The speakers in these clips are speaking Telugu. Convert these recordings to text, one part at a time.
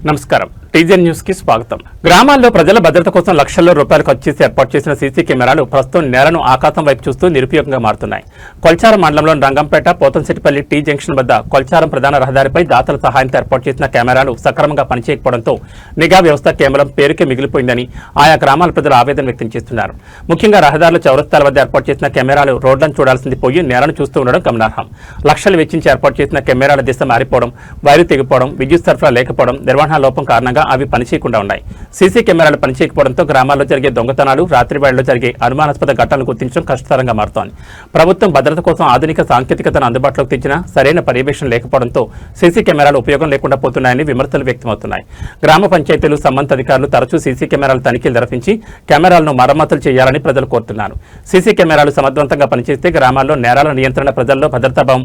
నమస్కారం టీజన్ న్యూస్ కి స్వాగతం. గ్రామాల్లో ప్రజల భద్రత కోసం లక్షల రూపాయలు ఖర్చు చేసి ఏర్పాటు చేసిన సీసీ కెమెరాలు ప్రస్తుతం నేలను ఆకాశం వైపు చూస్తూ నిరుపయోగంగా మారుతున్నాయి. కొల్చారం మండలంలోని రంగంపేట పోతంశెట్టిపల్లి టీ జంక్షన్ వద్ద కొల్చారం ప్రధాన రహదారిపై దాతల సహాయంతో ఏర్పాటు చేసిన కెమెరాలు సక్రమంగా పనిచేయకపోవడంతో నిఘా వ్యవస్థ కేవలం పేరుకే మిగిలిపోయిందని ఆయా గ్రామాల ప్రజలు ఆవేదన వ్యక్తం చేస్తున్నారు. ముఖ్యంగా రహదారుల చౌరస్తాల వద్ద ఏర్పాటు చేసిన కెమెరాలు రోడ్లను చూడాల్సింది పోయి నేలను చూస్తూ ఉండడం గమనార్హం. లక్షలు వెచ్చించి ఏర్పాటు చేసిన కెమెరాల దిశ మారిపోవడం, వైరు తెగిపోవడం, విద్యుత్ సరఫరా లేకపోవడం, నిర్వహణ లోపం కారణంగా అవి పనిచేయకుండా ఉన్నాయి. సీసీ కెమెరాలు పనిచేయకపోవడంతో గ్రామాల్లో జరిగే దొంగతనాలు, రాత్రి వేళల్లో జరిగే అనుమానాస్పద ఘటనలు గుర్తించడం కష్టతరంగా మారుతోంది. ప్రభుత్వం భద్రత కోసం ఆధునిక సాంకేతికతను అందుబాటులోకి తెచ్చినా సరైన పర్యవేక్షణ లేకపోవడంతో సీసీ కెమెరాలు ఉపయోగం లేకుండా పోతున్నాయని విమర్శలు వ్యక్తమవుతున్నాయి. గ్రామ పంచాయతీలు, సంబంధిత అధికారులు తరచూ సీసీ కెమెరాల తనిఖీలు నిర్వహించి కెమెరాలను మరమ్మతులు చేయాలని ప్రజలు కోరుతున్నారు. సీసీ కెమెరాలు సమర్థవంతంగా పనిచేస్తే గ్రామాల్లో నేరాల నియంత్రణ, ప్రజల్లో భద్రతాభావం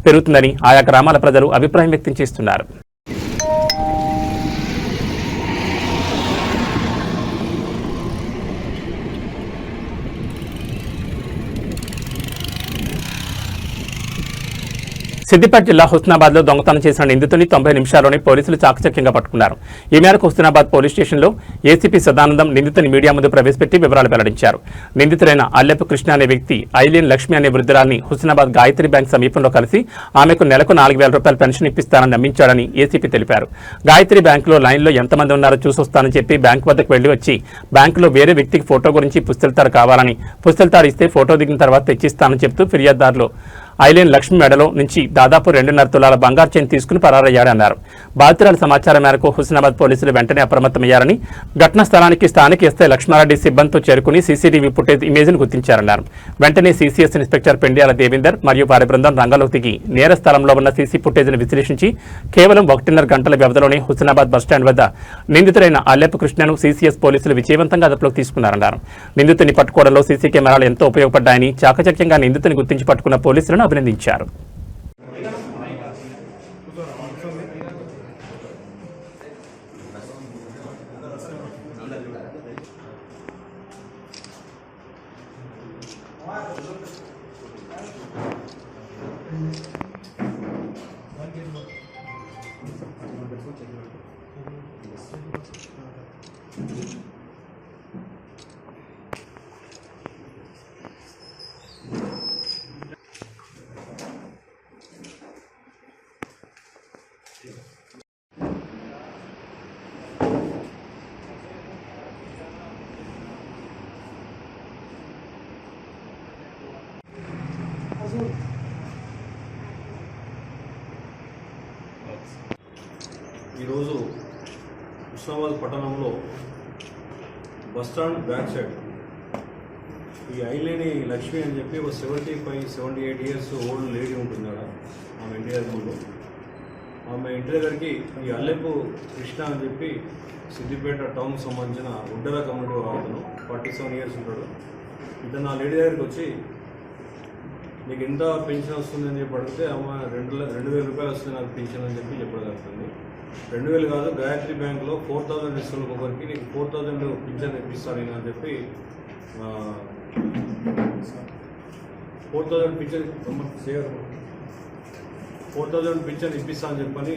పెరుగుతుందని ఆయా గ్రామాల ప్రజలు అభిప్రాయం వ్యక్తం చేస్తున్నారు. సిద్దిపేట జిల్లా హుస్నాబాద్ లో దొంగతనం చేసిన నిందితుని 90 నిమిషాల్లోనే పోలీసులు చాకచక్యంగా పట్టుకున్నారు. ఈ మేరకు హుస్నాబాద్ పోలీస్ స్టేషన్లో ఏసీపీ సదానందం నిందితుని మీడియా ముందు ప్రవేశపెట్టి వివరాలు వెల్లడించారు. నిందితులైన అల్లెపు కృష్ణ అనే వ్యక్తి ఐలీన్ లక్ష్మి అనే వృద్ధురాల్ని హుస్నాబాద్ గాయత్రి బ్యాంక్ సమీపంలో కలిసి ఆమెకు నెలకు 4,000 రూపాయల పెన్షన్ ఇప్పిస్తానని నమ్మించాడని ఏసీపీ తెలిపారు. గాయత్రి బ్యాంకులో లైన్లో ఎంతమంది ఉన్నారో చూసొస్తానని చెప్పి బ్యాంకు వద్దకు వెళ్లి వచ్చి బ్యాంకులో వేరే వ్యక్తికి ఫోటో గురించి పుస్తెల్తాడు కావాలని, పుస్తెల్తాడు ఇస్తే ఫోటో దిగిన తర్వాత తెచ్చిస్తానని చెప్తూ ఫిర్యాదుదారులు ఐలేన్ లక్ష్మి మెడలో నుంచి దాదాపు 2.5 తులాల బంగారు చైన్ తీసుకుని పరారయ్యాడన్నారు. బాధితురాల సమాచారం మేరకు హుస్నాబాద్ పోలీసులు వెంటనే అప్రమత్తమయ్యారని, ఘటనా స్థలానికి స్థానిక ఎస్ఐ లక్ష్మారెడ్డి సిబ్బందితో చేరుకుని సీసీటీవీ ఫుటేజ్ ఇమేజ్ను గుర్తించారన్నారు. వెంటనే సీసీఎస్ ఇన్స్పెక్టర్ పెండ్యాల దేవేందర్ మరియు వారి బృందం రంగంలోకి దిగి నేర స్థలంలో ఉన్న సీసీ ఫుటేజ్ను విశ్లేషించి కేవలం 1.5 గంటల వ్యవధిలోనే హుస్నాబాద్ బస్టాండ్ వద్ద నిందితుడైన అల్లెపు కృష్ణను సీసీఎస్ పోలీసులు విజయవంతంగా అదుపులోకి తీసుకున్నారన్నారు. నిందితుని పట్టుకోవడంలో సీసీ కెమెరాలు ఎంతో ఉపయోగపడ్డాయని, చాకచక్యంగా నిందితుని గుర్తించి పట్టుకున్న పోలీసులను అభినందించారు. ఈరోజు హుస్నాబాద్ పట్టణంలో బస్టాండ్ బ్యాక్ సైడ్ ఈ ఐలేని లక్ష్మి అని చెప్పి ఒక 75-78 ఇయర్స్ ఓల్డ్ లేడీ ఉంటుంది అక్కడ ఆమె ఇంటి దగ్గరలో. ఆమె ఇంటి దగ్గరికి ఈ అల్లెపు కృష్ణ అని చెప్పి సిద్దిపేట టౌన్కి సంబంధించిన ఉడ్డల కమ్యూనిటీ అతను 47 ఇయర్స్ ఉంటాడు. ఇతను ఆ లేడీ దగ్గరికి వచ్చి నీకు ఎంత పెన్షన్ వస్తుంది అని చెప్పి అడిగితే ఆమె 2,000 రూపాయలు వస్తుంది నాకు పెన్షన్ అని చెప్పి చెప్పడం జరుగుతుంది. 2,000 కాదు, గాయత్రి బ్యాంకులో 4,000 ఇస్తున్న ఒకరికి నీకు 4,000 పింఛన్ ఇప్పిస్తాను నేను అని చెప్పి 4,000 పింఛన్ ఇప్పిస్తా అని చెప్పని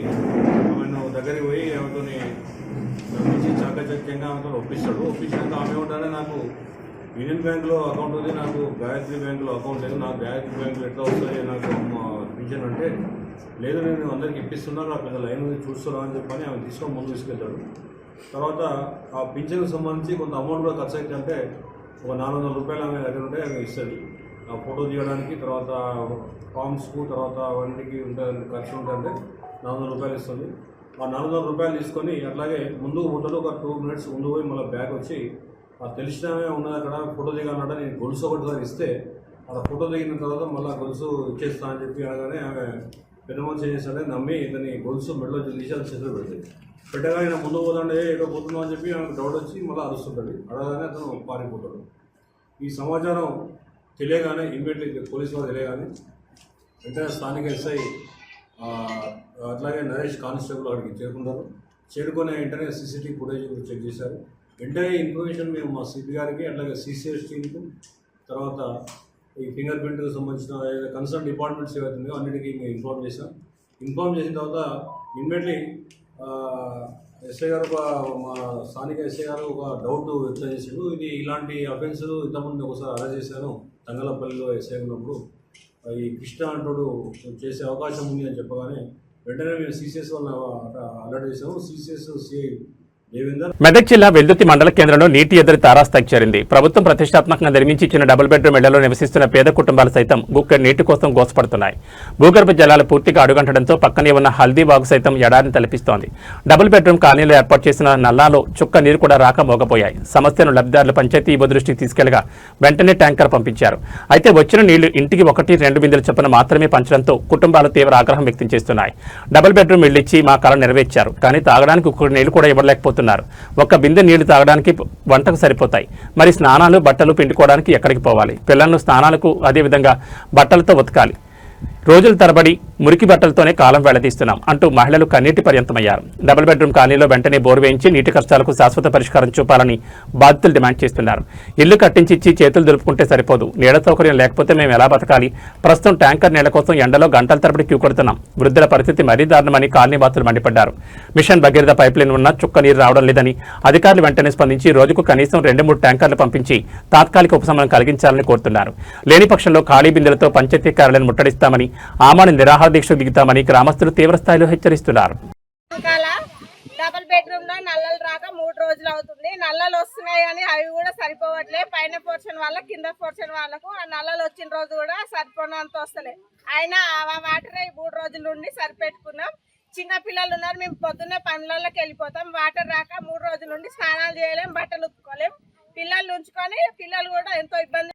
ఆమెను దగ్గరికి పోయి ఆమెతో నమ్మించి చాకచక్యంగా ఆమెతో ఒప్పించాక ఆమె ఏమంటారే నాకు యూనియన్ బ్యాంకులో అకౌంట్ ఉంది, నాకు గాయత్రి బ్యాంకులో అకౌంట్ లేదు, నాకు గాయత్రి బ్యాంకులో ఎట్లా వస్తాయి నాకు పింఛన్ అంటే లేదు నేను అందరికి ఇప్పిస్తున్నాను, ఆ పెద్ద లైన్ ఉంది చూస్తున్నా అని చెప్పని ఆమె తీసుకొని ముందు తీసుకెళ్తాడు. తర్వాత ఆ పింఛన్కి సంబంధించి కొంత అమౌంట్ కూడా ఖర్చు అయితే అంటే ఒక 400 రూపాయలు ఆమె దగ్గర ఉంటే ఆమె ఇస్తుంది ఆ ఫోటో తీయడానికి, తర్వాత ఫామ్స్కు, తర్వాత అవన్నిటికి ఉంటుంది ఖర్చు ఉంటుందంటే 400 రూపాయలు ఇస్తుంది. ఆ 400 రూపాయలు తీసుకొని అట్లాగే ముందుకు పోతాడు. ఒక 2 మినిట్స్ ముందు పోయి మళ్ళీ బ్యాగ్ వచ్చి ఆ తెలిసినమే ఉన్నది అక్కడ ఫోటో దిగాలన్నట్టు నేను గొలుసు ఒకటి ఇస్తే అక్కడ ఫోటో దిగిన తర్వాత మళ్ళీ గొలుసు ఇచ్చేస్తా అని చెప్పి అనగానే ఆమె పెద్ద మనిషి ఏం చేస్తాడే నమ్మి ఇతని గొలుసు మెడలో తీసి అది చేతులు పెడుతుంది. పెట్టగా ఆయన ముందు పోతాడే ఏదో పోతున్నాం అని చెప్పి ఆమెకు డౌట్ వచ్చి మళ్ళీ అరుస్తుంటాడు. అడగానే అతను పారిపోతాడు. ఈ సమాచారం తెలియగానే ఇమ్మీడియట్లీ పోలీసు వారు తెలియగానే వెంటనే స్థానిక ఎస్ఐ అట్లాగే నరేష్ కానిస్టేబుల్ అక్కడికి చేరుకుంటారు. చేరుకునే వెంటనే సీసీటీవీ ఫుటేజ్ చెక్ చేశారు. వెంటనే ఇన్ఫర్మేషన్ మేము మా సిపి గారికి అట్లాగే సిసిఎస్ టీంకు, తర్వాత ఈ ఫింగర్ ప్రింట్కి సంబంధించిన కన్సర్న్ డిపార్ట్మెంట్స్ ఏవైతుందో అన్నిటికీ మేము ఇన్ఫార్మ్ చేసాం. ఇన్ఫార్మ్ చేసిన తర్వాత ఇమ్మీడియట్లీ ఎస్ఐ గారు మా స్థానిక ఎస్ఐ గారు ఒక డౌట్ వ్యక్తం చేశారు. ఇది ఇలాంటి అఫెన్స్ ఇంతకుముందు ఒకసారి అరెస్ట్ చేశాను తంగలపల్లిలో ఎస్ఐ ఉన్నప్పుడు. ఈ కృష్ణ అంటుడు చేసే అవకాశం ఉంది అని చెప్పగానే వెంటనే మేము సిసిఎస్ వల్ల అలర్ట్ చేసాము. సిసిఎస్ సిఐ దేవేందర్ మెదక్ జిల్లా వెల్దుర్తి మండల కేంద్రంలో నీటి ఎద్దడి తారాస్థాయికి చేరింది. ప్రభుత్వం ప్రతిష్టాత్మకంగా నిర్మించి ఇచ్చిన డబుల్ బెడ్రూమ్ ఇళ్లలో నివసిస్తున్న పేద కుటుంబాలు సైతం గుక్కెడు నీటి కోసం గోసపడుతున్నాయి. భూగర్భ జలాలు పూర్తిగా అడుగంటడంతో పక్కనే ఉన్న హల్దీ వాగు సైతం ఎడారిని తలపిస్తోంది. డబుల్ బెడ్రూమ్ కాలనీలో ఏర్పాటు చేసిన నల్లాలో చుక్క నీరు కూడా రాక మోగపోయాయి. సమస్యను లబ్ధిదారులు పంచాయతీ ఈవో దృష్టికి తీసుకెళ్లగా వెంటనే ట్యాంకర్ పంపించారు. అయితే వచ్చిన నీళ్లు ఇంటికి 1-2 బిందెల చొప్పున మాత్రమే పంచడంతో కుటుంబాలు తీవ్ర ఆగ్రహం వ్యక్తం చేస్తున్నాయి. డబుల్ బెడ్రూమ్ ఇళ్లు ఇచ్చి మా కళ నెరవేర్చారు, కానీ తాగడానికి ఒక నీళ్లు కూడా ఇవ్వలేకపోతున్నారు. ఒక్క బిందె నీళ్లు తాగడానికి వంటకు సరిపోతాయి. మరి స్నానాలు బట్టలు పిండుకోవడానికి ఎక్కడికి పోవాలి? పిల్లలను స్నానాలకు అదేవిధంగా బట్టలతో ఉతకాలి. రోజుల తరబడి మురికి బట్టలతోనే కాలం వెళ్లదీస్తున్నాం అంటూ మహిళలు కన్నీటి పర్యంతమయ్యారు. డబుల్ బెడ్రూమ్ కాలనీలో వెంటనే బోరు వేయించి నీటి కష్టాలకు శాశ్వత పరిష్కారం చూపాలని బాధితులు డిమాండ్ చేస్తున్నారు. ఇల్లు కట్టించిచ్చి చేతులు దులుపుకుంటే సరిపోదు, నీడ సౌకర్యం లేకపోతే మేము ఎలా బతకాలి? ప్రస్తుతం ట్యాంకర్ నీళ్ల కోసం ఎండలో గంటల తరబడి క్యూ కొడుతున్నాం. వృద్ధుల పరిస్థితి మరీ దారుణమని కాలనీ వాసులు మండిపడ్డారు. మిషన్ భగీరథ పైప్లైన్ ఉన్న చుక్క నీరు రావడం లేదని అధికారులు వెంటనే స్పందించి రోజుకు కనీసం 2-3 ట్యాంకర్లు పంపించి తాత్కాలిక ఉపశమనం కలిగించాలని కోరుతున్నారు. లేని పక్షంలో ఖాళీ బిందెలతో పంచాయతీ కార్యాలయాన్ని ముట్టడిస్తామని, ఆమాని నిరాహార దీక్ష దిగుతామని గ్రామస్తులు తీవ్రస్థాయిలో హెచ్చరిస్తున్నారు. డబుల్ బెడ్రూమ్ లో నల్లలు రాక 3 రోజులు అవుతుంది. నల్లలు వస్తున్నాయి కానీ అవి కూడా సరిపోవట్లే. పైన పోర్షన్ వాళ్ళ కింద పోర్షన్ వాళ్ళకు ఆ నల్లలు వచ్చిన రోజు కూడా సరిపోనంత వస్తలే. అయినా ఆ వాటర్ 3 రోజుల నుండి సరిపెట్టుకున్నాం. చిన్న పిల్లలు ఉన్నారు, మేము పొద్దున్నే పనులలోకి వెళ్ళిపోతాం. వాటర్ రాక 3 రోజుల నుండి స్నానాలు చేయలేం, బట్టలు ఉత్తుకోలేం. పిల్లలు ఉంచుకొని పిల్లలు కూడా ఎంతో ఇబ్బంది.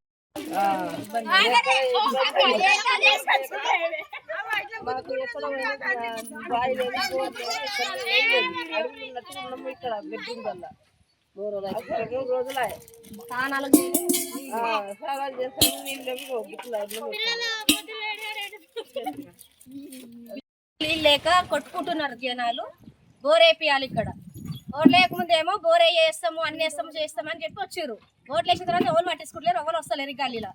లేక కొట్టుకుంటున్నారు జనాలు. బోరేపియాలి ఇక్కడ. ఓట్లు లేకముందేమో బోరే చేస్తాము, అన్ని వేస్తాము, చేస్తామని చెప్పి వచ్చారు. ఓట్లు వేసిన తర్వాత ఎవరు పట్టించుకుంటలేరు, ఎవరు వస్తలేరు ఈ గల్లీలో.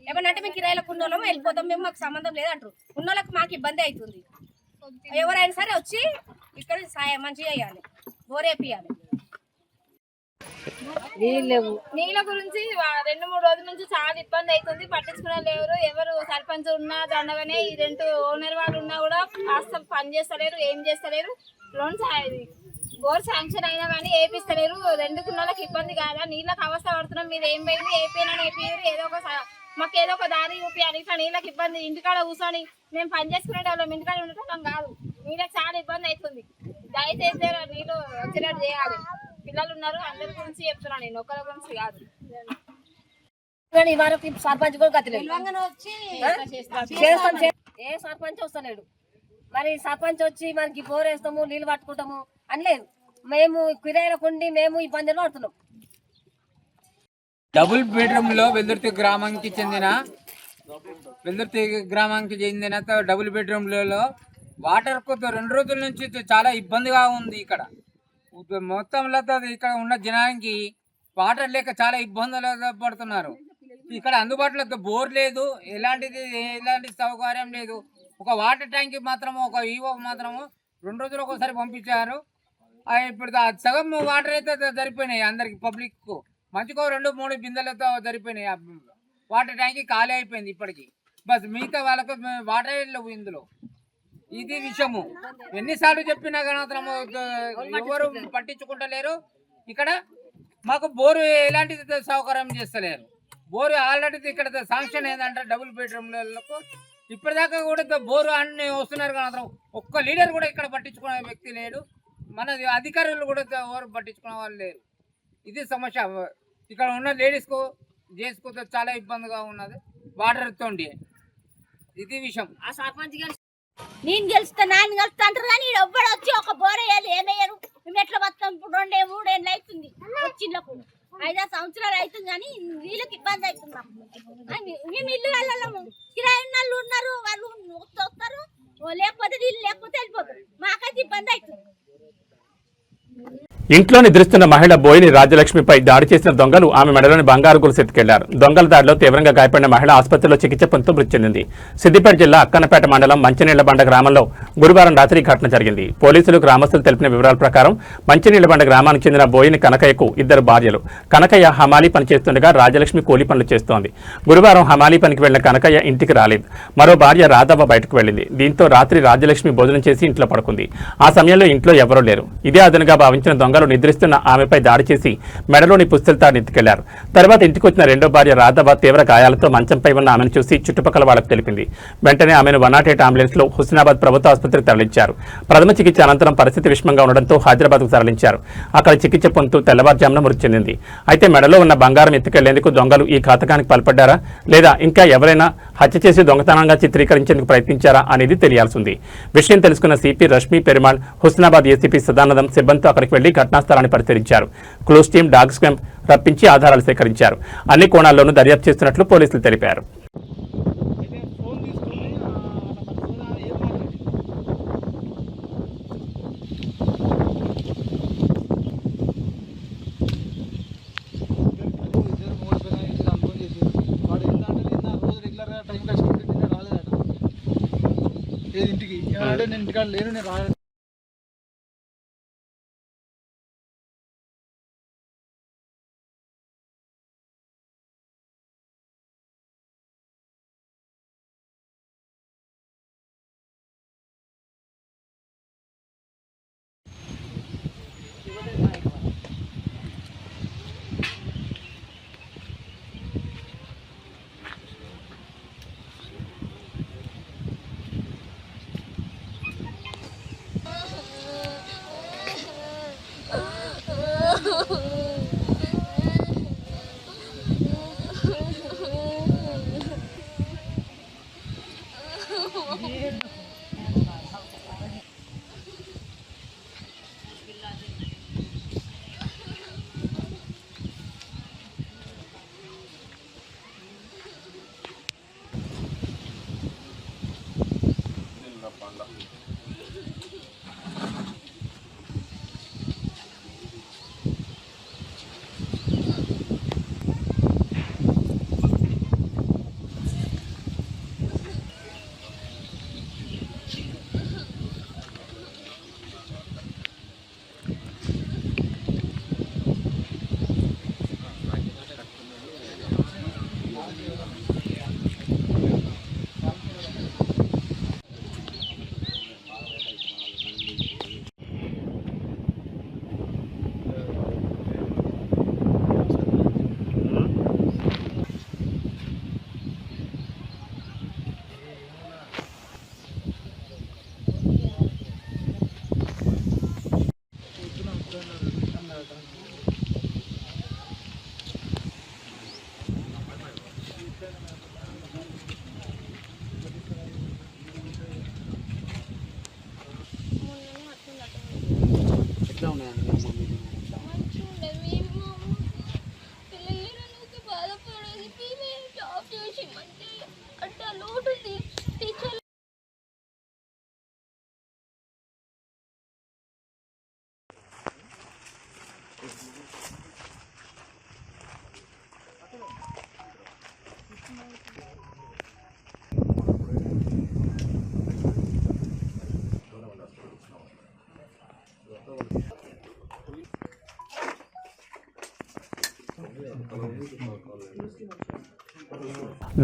ఏమన్నంటే మేము కిరాయిలకు ఉన్నోళ్ళము వెళ్ళిపోతాం, మేము మాకు సంబంధం లేదంటారు. ఉన్నోళ్ళకి మాకు ఇబ్బంది అవుతుంది. ఎవరైనా సరే వచ్చి ఇక్కడ సాయం మంచిగా చేయాలి, బోరేపియాలి. నీళ్ళ గురించి 2-3 రోజుల నుంచి చాలా ఇబ్బంది అవుతుంది. పట్టించుకునే లేరు. ఎవరు సర్పంచ్ ఉన్నా దండగానే, ఈ 2 ఓనర్ వాళ్ళు ఉన్నా కూడా కాస్త పని చేస్తలేరు, ఏం చేస్తలేరు. బోర్ శాంక్షన్ అయినా కానీ ఏపిస్తలేరు. 2 కున్నోళ్ళకి ఇబ్బంది కాదా? నీళ్ళకి అవస్థ పడుతున్నాం. మీరు ఏం పోయింది, ఏపీనా ఏపీరు, మాకు ఏదో ఒక దారి చూపించాలి. ఇట్లా నీళ్ళకి ఇబ్బంది. ఇంటికాడ కూర్చొని మేము పని చేసుకునే వాళ్ళం, ఇంటికాడ ఉండటం కాదు. నీళ్ళకి చాలా ఇబ్బంది అవుతుంది. దయచేసి నీళ్ళు వచ్చినట్టు చేయాలి. పిల్లలు ఉన్నారు, అందరి గురించి చెప్తున్నాను నేను, ఒకరి గురించి కాదు. సర్పంచ్ కూడా గతిలేదు, ఏ సర్పంచ్ వస్తలేడు. మరి సర్పంచ్ వచ్చి మనకి బోర్ వేస్తాము, నీళ్ళు పట్టుకుంటాము అని లేదు. మేము కిరాయిలకు ఉండి మేము ఇబ్బందులు పడుతున్నాం. డబుల్ బెడ్రూమ్ లో వెల్దుర్తి గ్రామానికి చెందిన డబుల్ బెడ్రూమ్ లలో వాటర్ కొత్త 2 రోజుల నుంచి చాలా ఇబ్బందిగా ఉంది. ఇక్కడ మొత్తంలో ఇక్కడ ఉన్న జనానికి వాటర్ లేక చాలా ఇబ్బందులు పడుతున్నారు. ఇక్కడ అందుబాటులో బోర్ లేదు, ఎలాంటి సౌకర్యం లేదు. ఒక వాటర్ ట్యాంక్ మాత్రము, ఒక ఈవో మాత్రము 2 రోజులు ఒకసారి పంపించారు. ఇప్పుడు సగం వాటర్ అయితే సరిపోయినాయి అందరికి, పబ్లిక్ కు మంచిగా 2-3 బిందెలతో సరిపోయినాయి. వాటర్ ట్యాంక్ ఖాళీ అయిపోయింది ఇప్పటికి. బస్ మిగతా వాళ్ళకు వాటర్ లేవు ఇందులో. ఇది విషయము. ఎన్నిసార్లు చెప్పినా కానీ ఎవరు పట్టించుకుంటలేరు. ఇక్కడ మాకు బోరు ఎలాంటి సౌకర్యం చేస్తలేరు. బోరు ఆల్రెడీ ఇక్కడ శాంక్షన్ ఏంటంటే డబుల్ బెడ్రూమ్లకు ఇప్పటిదాకా కూడా బోరు అన్ని వస్తున్నారు కానీ ఒక్క లీడర్ కూడా ఇక్కడ పట్టించుకునే వ్యక్తి లేడు. మన అధికారులు కూడా ఎవరు పట్టించుకునే వాళ్ళు లేరు. ఇది సమస్య. ఇక్కడ ఉన్న లేడీస్కు జెంట్స్కు చాలా ఇబ్బందిగా ఉన్నది వాటర్ తోండి. ఇది విషయం. ఆ సర్పంచ్ నేను గెలుస్తా, నాన్న గెలుస్తా అంటారు కానీ ఎవ్వడు వచ్చి ఒక బోర్ వేయాలి, ఏమయ్యారు. మేము ఎట్లా బతాం? ఇప్పుడు 2-3 ఏళ్ళు అవుతుంది వచ్చిళ్ళకు, 5-6 సంవత్సరాలు అవుతుంది కానీ వీళ్ళకి ఇబ్బంది అవుతున్నాం. మేము ఇల్లు వెళ్ళాము, కిరాయి వాళ్ళు ఉన్నారు, వాళ్ళు వస్తారు, లేకపోతే వీళ్ళు లేకపోతే వెళ్ళిపోతారు. మాకైతే ఇబ్బంది అవుతుంది. ఇంట్లో నిద్రిస్తున్న మహిళ బోయిని రాజ్యలక్ష్మిపై దాడి చేసిన దొంగలు ఆమె మెడలోని బంగారు గొలుసు ఎత్తుకెళ్లారు. దొంగల దాడిలో తీవ్రంగా గాయపడిన మహిళ ఆసుపత్రిలో చికిత్స పొందుతూ మృతి చెందింది. సిద్దిపేట జిల్లా అక్కన్నపేట మండలం మంచినీళ్లబండ గ్రామంలో గురువారం రాత్రి ఘటన జరిగింది. పోలీసులు గ్రామస్తులు తెలిపిన వివరాల ప్రకారం మంచినీళ్లబండ గ్రామానికి చెందిన బోయిని కనకయ్యకు 2 భార్యలు. కనకయ్య హమాలీ పని చేస్తుండగా రాజ్యలక్ష్మి కూలీ పనులు చేస్తోంది. గురువారం హమాలీ పనికి వెళ్లిన కనకయ్య ఇంటికి రాలేదు. మరో భార్య రాధవ్వ బయటకు వెళ్లింది. దీంతో రాత్రి రాజ్యలక్ష్మి భోజనం చేసి ఇంట్లో పడుకుంది. ఆ సమయంలో ఇంట్లో ఎవరూ లేరు. ఇదే అదనుగా భావించిన దొంగలు నిద్రిస్తున్న ఆమెపై దాడి చేసి మెడలోని పుస్తెలతాడు ఎత్తుకెళ్లారు. తర్వాత ఇంటికి వచ్చిన రెండో భార్య రాధవ్వ తీవ్ర గాయాలతో మంచంపై ఉన్న ఆమెను చూసి చుట్టుపక్కల వాళ్లకు తెలిపింది. వెంటనే ఆమెను 108 అంబులెన్స్ లో హుస్నాబాద్ ప్రభుత్వ ఆసుపత్రికి తరలించారు. ప్రథమ చికిత్స అనంతరం పరిస్థితి విషమంగా ఉండడంతో హైదరాబాద్కు తరలించారు. అక్కడ చికిత్స పొందుతూ తెల్లవారుజామున మృతి చెందింది. అయితే మెడలో ఉన్న బంగారం ఎత్తుకెళ్లేందుకు దొంగలు ఈ ఘాతకానికి పాల్పడ్డారా లేదా ఇంకా ఎవరైనా హత్య చేసి దొంగతనంగా చిత్రీకరించేందుకు ప్రయత్నించారా అనేది తెలియాల్సి ఉంది. విషయం తెలుసుకున్న సిపి రష్మి పెరుమాళ్, హుస్నాబాద్ ఏసీపీ సదానందం సిబ్బందితో అక్కడికి వెళ్లి ఘటనాస్థలాన్ని పరిశీలించారు. క్లూస్ టీం, డాగ్ స్క్వాడ్ రప్పించి ఆధారాలు సేకరించారు. అన్ని కోణాల్లోనూ దర్యాప్తు చేస్తున్నట్లు పోలీసులు తెలిపారు. ఇంటికి నేను ఇంటికాడ లేను, నేను రాలేదు.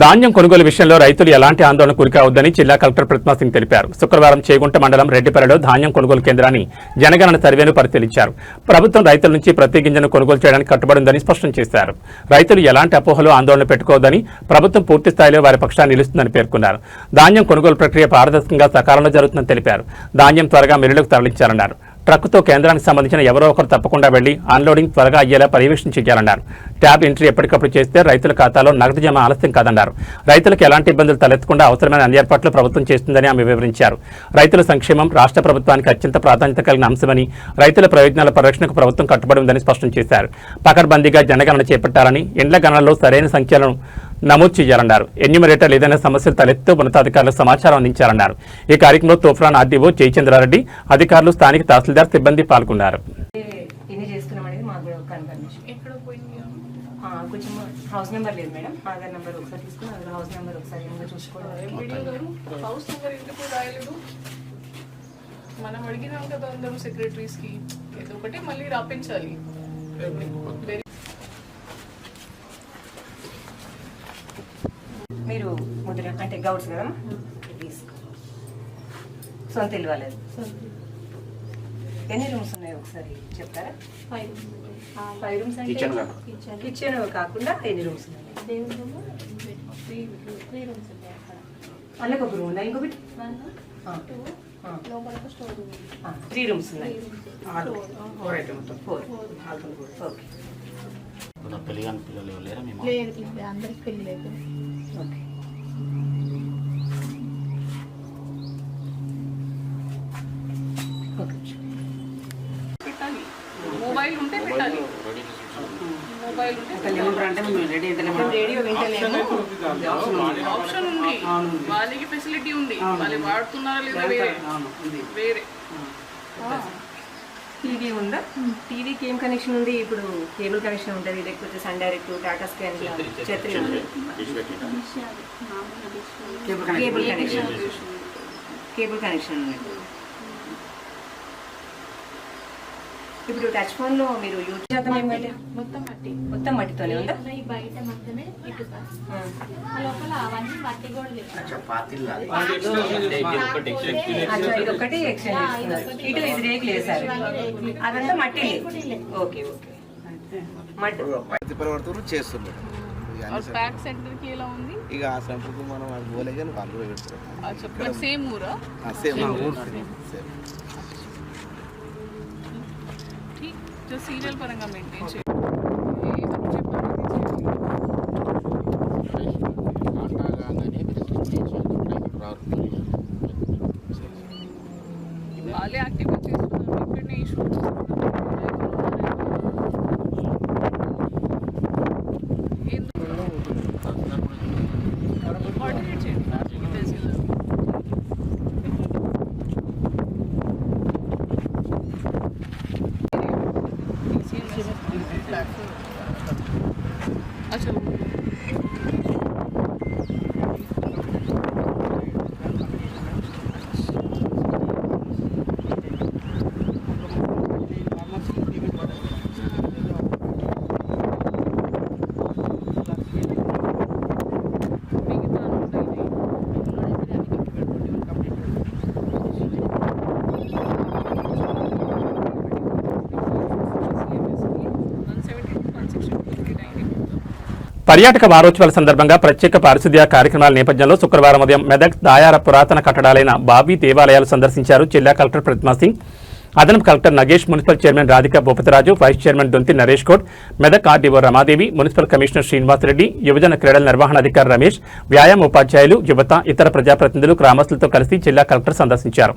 ధాన్యం కొనుగోలు విషయంలో రైతులు ఎలాంటి ఆందోళన గురికావద్దని జిల్లా కలెక్టర్ ప్రతిమా సింగ్ తెలిపారు. శుక్రవారం చేగుంట మండలం రెడ్డిపల్లిలో ధాన్యం కొనుగోలు కేంద్రాన్ని జనగణన సర్వేను పరిశీలించారు. ప్రభుత్వం రైతుల నుంచి ప్రతి గింజను కొనుగోలు చేయడానికి కట్టుబడిందని స్పష్టం చేశారు. రైతులు ఎలాంటి అపోహలు ఆందోళన పెట్టుకోవద్దని, ప్రభుత్వం పూర్తి స్థాయిలో వారి పక్షాన్ని నిలుస్తుందని పేర్కొన్నారు. ధాన్యం కొనుగోలు ప్రక్రియ పారదర్శకంగా సకాలంలో జరుగుతుందని తెలిపారు. ధాన్యం త్వరగా మిల్లులకు తరలించారన్నారు. ట్రక్కుతో కేంద్రానికి సంబంధించిన ఎవరో ఒకరు తప్పకుండా వెళ్లి అన్లోడింగ్ త్వరగా అయ్యేలా పర్యవేక్షణ చేయాలన్నారు. ట్యాబ్ ఎంట్రీ ఎప్పటికప్పుడు చేస్తే రైతుల ఖాతాలో నగదు జమ ఆలస్యం కాదన్నారు. రైతులకు ఎలాంటి ఇబ్బందులు తలెత్తకుండా అవసరమైన అన్ని ఏర్పాట్లు ప్రభుత్వం చేస్తుందని ఆమె వివరించారు. రైతుల సంక్షేమం రాష్ట్ర ప్రభుత్వానికి అత్యంత ప్రాధాన్యత కలిగిన అంశమని, రైతుల ప్రయోజనాల పరిరక్షణకు ప్రభుత్వం కట్టుబడి ఉందని స్పష్టం చేశారు. పకడ్బందీగా జనగణన చేపట్టాలని, ఇండ్ల గణనలో సరైన సంఖ్యలను నమోదు చేయాలన్నారు. ఎన్యూమరేటర్లు ఏదైనా సమస్యలు తలెత్తు ఉన్నతాధికారులకు సమాచారం అందించాలన్నారు. ఈ కార్యక్రమంలో తోఫ్రాన్ ఆర్డీఓ జయచంద్రారెడ్డి, అధికారులు, స్థానిక తహసీల్దార్ సిబ్బంది పాల్గొన్నారు. కన్ఫర్మేషన్ ఎక్కడ పోయింది? కొంచెం హౌస్ నెంబర్ లేదు మేడం, ఆధార్ నెంబర్ ఒకసారి తీసుకుని అందులో హౌస్ నెంబర్ ఒకసారి ఏమైనా చూసుకోవడం. ఎంపీడీ గారు హౌస్ నెంబర్ ఎందుకు రాయలేదు? మనం అడిగినాం కదా అందరూ సెక్రటరీస్కి, ఏదో ఒకటి మళ్ళీ రాపించాలి. మీరు ముద్ర అంటే గౌడ్స్ కదా తీసుకో. సొంత ఇల్లు వాళ్ళది. ఎన్ని రూమ్స్ ఉన్నాయో ఒకసారి చెప్తారా? 5 రూమ్స్ అంటే కిచెన్ కాకుండా ఎన్ని రూమ్స్ ఉన్నాయి? వాళ్ళకి ఒక రూమ్ ఉందా? ఇంకొకటి 3 రూమ్స్ ఉన్నాయి. 4. ఓకే. అందరికి పెళ్లి లేదు. ఓకే. పెట్టాలి, మొబైల్ ఉంటే పెట్టాలి. మొబైల్ ఉంటే రేడియో వింటలేము. ఆప్షన్ ఉంది, వాళ్ళకి ఫెసిలిటీ ఉంది, వాళ్ళు వాడుతున్నారా లేదా వేరే. టీవీ ఉందా? టీవీకి ఏం కనెక్షన్ ఉంది? ఇప్పుడు కేబుల్ కనెక్షన్ ఉంటుంది, లేకపోతే sun direct, Tata scan, Chatri ఉంది. కేబుల్ కనెక్షన్ ఉంది. ఇప్పుడు టచ్ ఫోన్ లో మీరు యూజ్ చేద్దాం ఏమంటే మొత్తం మట్టితోనే ఉందా? బయట మొత్తమే లోపల అవన్నీ మట్టి కూడా లేదు. ఇది ఒకటి ఎక్స్చేంజ్ చేస్తున్నారు. ఇటు ఇది రేకులు వేసారు, అదంతా మట్టి. Okay okay. మట్టి పరివర్తన చేస్తున్నారు. బ్యాక్ సెంటర్ కి ఎలా ఉంది? ఇక ఆ సెంటర్కి మనం అది పోలే కానీ వాళ్ళు పెడతారు. సేమ్ ఊరా? సేమ్ जो सीरियल పరంగా మెయింటైన్ చేయాలి. వాళ్ళే యాక్టివ్గా చేస్తున్నారు, ఇక్కడనే ఇష్యూ కోఆర్డినేట్ చేయండి. अच्छा పర్యాటక వారోత్సవాల సందర్భంగా ప్రత్యేక పారిశుద్ధ్య కార్యక్రమాల నేపథ్యంలో శుక్రవారం ఉదయం మెదక్ దాయార పురాతన కట్టడాలైన బాబీ దేవాలయాలు సందర్శించారు జిల్లా కలెక్టర్ ప్రతిమా సింగ్, అదనపు collector Nagesh, municipal chairman Radhika Bhupathiraju, vice chairman Donthi Naresh Goud, Medak RDO Ramadevi, municipal commissioner Srinivasa Reddy, యువజన క్రీడల నిర్వహణ అధికారి రమేష్, వ్యాయామ ఉపాధ్యాయులు, యువత, ఇతర ప్రజాప్రతినిధులు గ్రామస్తులతో కలిసి జిల్లా కలెక్టర్ సందర్శించారు.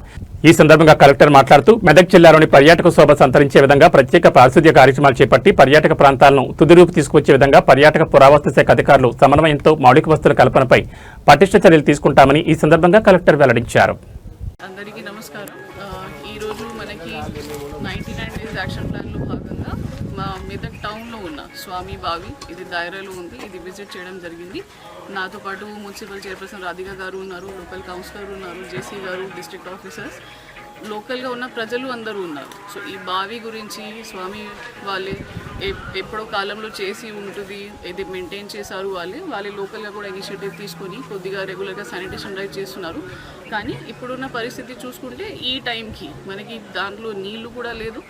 ఈ సందర్భంగా కలెక్టర్ మాట్లాడుతూ మెదక్ జిల్లాలోని పర్యాటక శోభ సంతరించే విధంగా ప్రత్యేక పారిశుద్ధ్య కార్యక్రమాలు చేపట్టి పర్యాటక ప్రాంతాలను తుదిరూపు తీసుకొచ్చే విధంగా పర్యాటక పురావస్తు శాఖ అధికారులు సమన్వయంతో మౌలిక వస్తువుల కల్పనపై పటిష్ట చర్యలు తీసుకుంటామని ఈ సందర్భంగా కలెక్టర్ వెల్లడించారు. అందరికీ నమస్కారం. ఈరోజు మనకి 99 డేస్ యాక్షన్ ప్లాన్లో భాగంగా మా మెదక్ టౌన్లో ఉన్న స్వామి బావి, ఇది దాయరాలో ఉంది, ఇది విజిట్ చేయడం జరిగింది. నాతో పాటు మున్సిపల్ చైర్పర్సన్ రాధిక గారు ఉన్నారు, లోకల్ కౌన్సిలర్ ఉన్నారు, జేసీ గారు, డిస్ట్రిక్ట్ ఆఫీసర్స్, లోకల్గా ఉన్న ప్రజలు అందరూ ఉన్నారు. సో ఈ బావి గురించి స్వామి వాళ్ళే ఎప్పుడో కాలంలో చేసి ఉంటుంది, ఇది మెయింటైన్ చేశారు వాళ్ళే లోకల్గా కూడా ఇనిషియేటివ్ తీసుకొని కొద్దిగా రెగ్యులర్గా శానిటేషన్ డ్రైవ్ చేస్తున్నారు. కానీ ఇప్పుడున్న పరిస్థితి చూసుకుంటే ఈ టైంకి మనకి దాంట్లో నీళ్లు కూడా లేదు,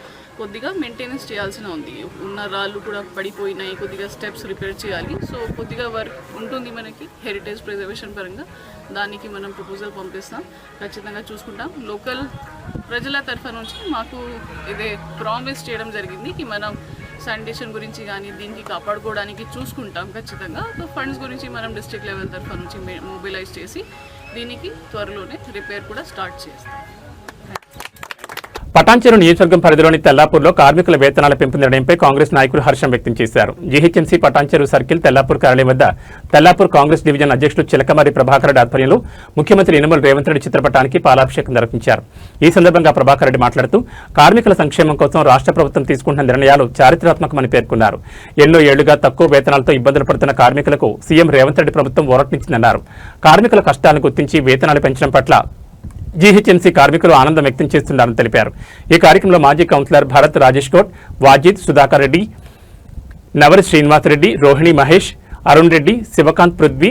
కొద్దిగా మెయింటెనెన్స్ చేయాల్సిన ఉంది. ఉన్న రాళ్ళు కూడా పడిపోయినాయి, కొద్దిగా స్టెప్స్ రిపేర్ చేయాలి. సో కొద్దిగా వర్క్ ఉంటుంది మనకి హెరిటేజ్ ప్రిజర్వేషన్ పరంగా. దానికి మనం ప్రపోజల్ పంపిస్తాం, ఖచ్చితంగా చూసుకుంటాం. లోకల్ ప్రజల తరఫు నుంచి మాకు ఇదే ప్రామిస్ చేయడం జరిగింది కి మనం శానిటేషన్ గురించి కానీ దీనికి కాపాడుకోవడానికి చూసుకుంటాం ఖచ్చితంగా. సో ఫండ్స్ గురించి మనం డిస్ట్రిక్ట్ లెవెల్ తరఫు నుంచి మొబిలైజ్ చేసి దీనికి త్వరలోనే రిపేర్ కూడా స్టార్ట్ చేస్తాం. పటాన్చెరు నియోజకవర్గం పరిధిలోని తెల్లాపూర్లో కార్మికుల వేతనాల పెంపు నిర్ణయంపై కాంగ్రెస్ నాయకులు హర్షం వ్యక్తం చేశారు. జీహెచ్ఎంసీ పటాన్చెరు సర్కిల్ తెల్లాపూర్ కార్యాలయం వద్ద తెల్లాపూర్ కాంగ్రెస్ డివిజన్ అధ్యక్షుడు చిలకమారి ప్రభాకర్ రెడ్డి ఆధ్వర్యంలో ముఖ్యమంత్రి యనమల రేవంత్ రెడ్డి చిత్రపటానికి పాలాభిషేకం నిర్వహించారు. ఈ సందర్భంగా ప్రభాకర్ రెడ్డి మాట్లాడుతూ కార్మికుల సంక్షేమం కోసం రాష్ట్ర ప్రభుత్వం తీసుకుంటున్న నిర్ణయాలు చారిత్రాత్మకమని పేర్కొన్నారు. ఎన్నో ఏళ్లుగా తక్కువ వేతనాలతో ఇబ్బందులు పడుతున్న కార్మికులకు సీఎం రేవంత్ రెడ్డి ప్రభుత్వం ఊరటనిచ్చిందన్నారు. కార్మికుల కష్టాలను గుర్తించి వేతనాలు పెంచడం పట్ల జీహెచ్ఎంసీ కార్మికులు ఆనందం వ్యక్తం చేస్తున్నారని తెలిపారు. ఈ కార్యక్రమంలో మాజీ కౌన్సిలర్ భరత్ రాజేష్ గౌడ్, వాజిద్ సుధాకర్ రెడ్డి, నవరి శ్రీనివాసరెడ్డి, రోహిణి మహేష్, అరుణ్ రెడ్డి, శివకాంత్ పృథ్వీ,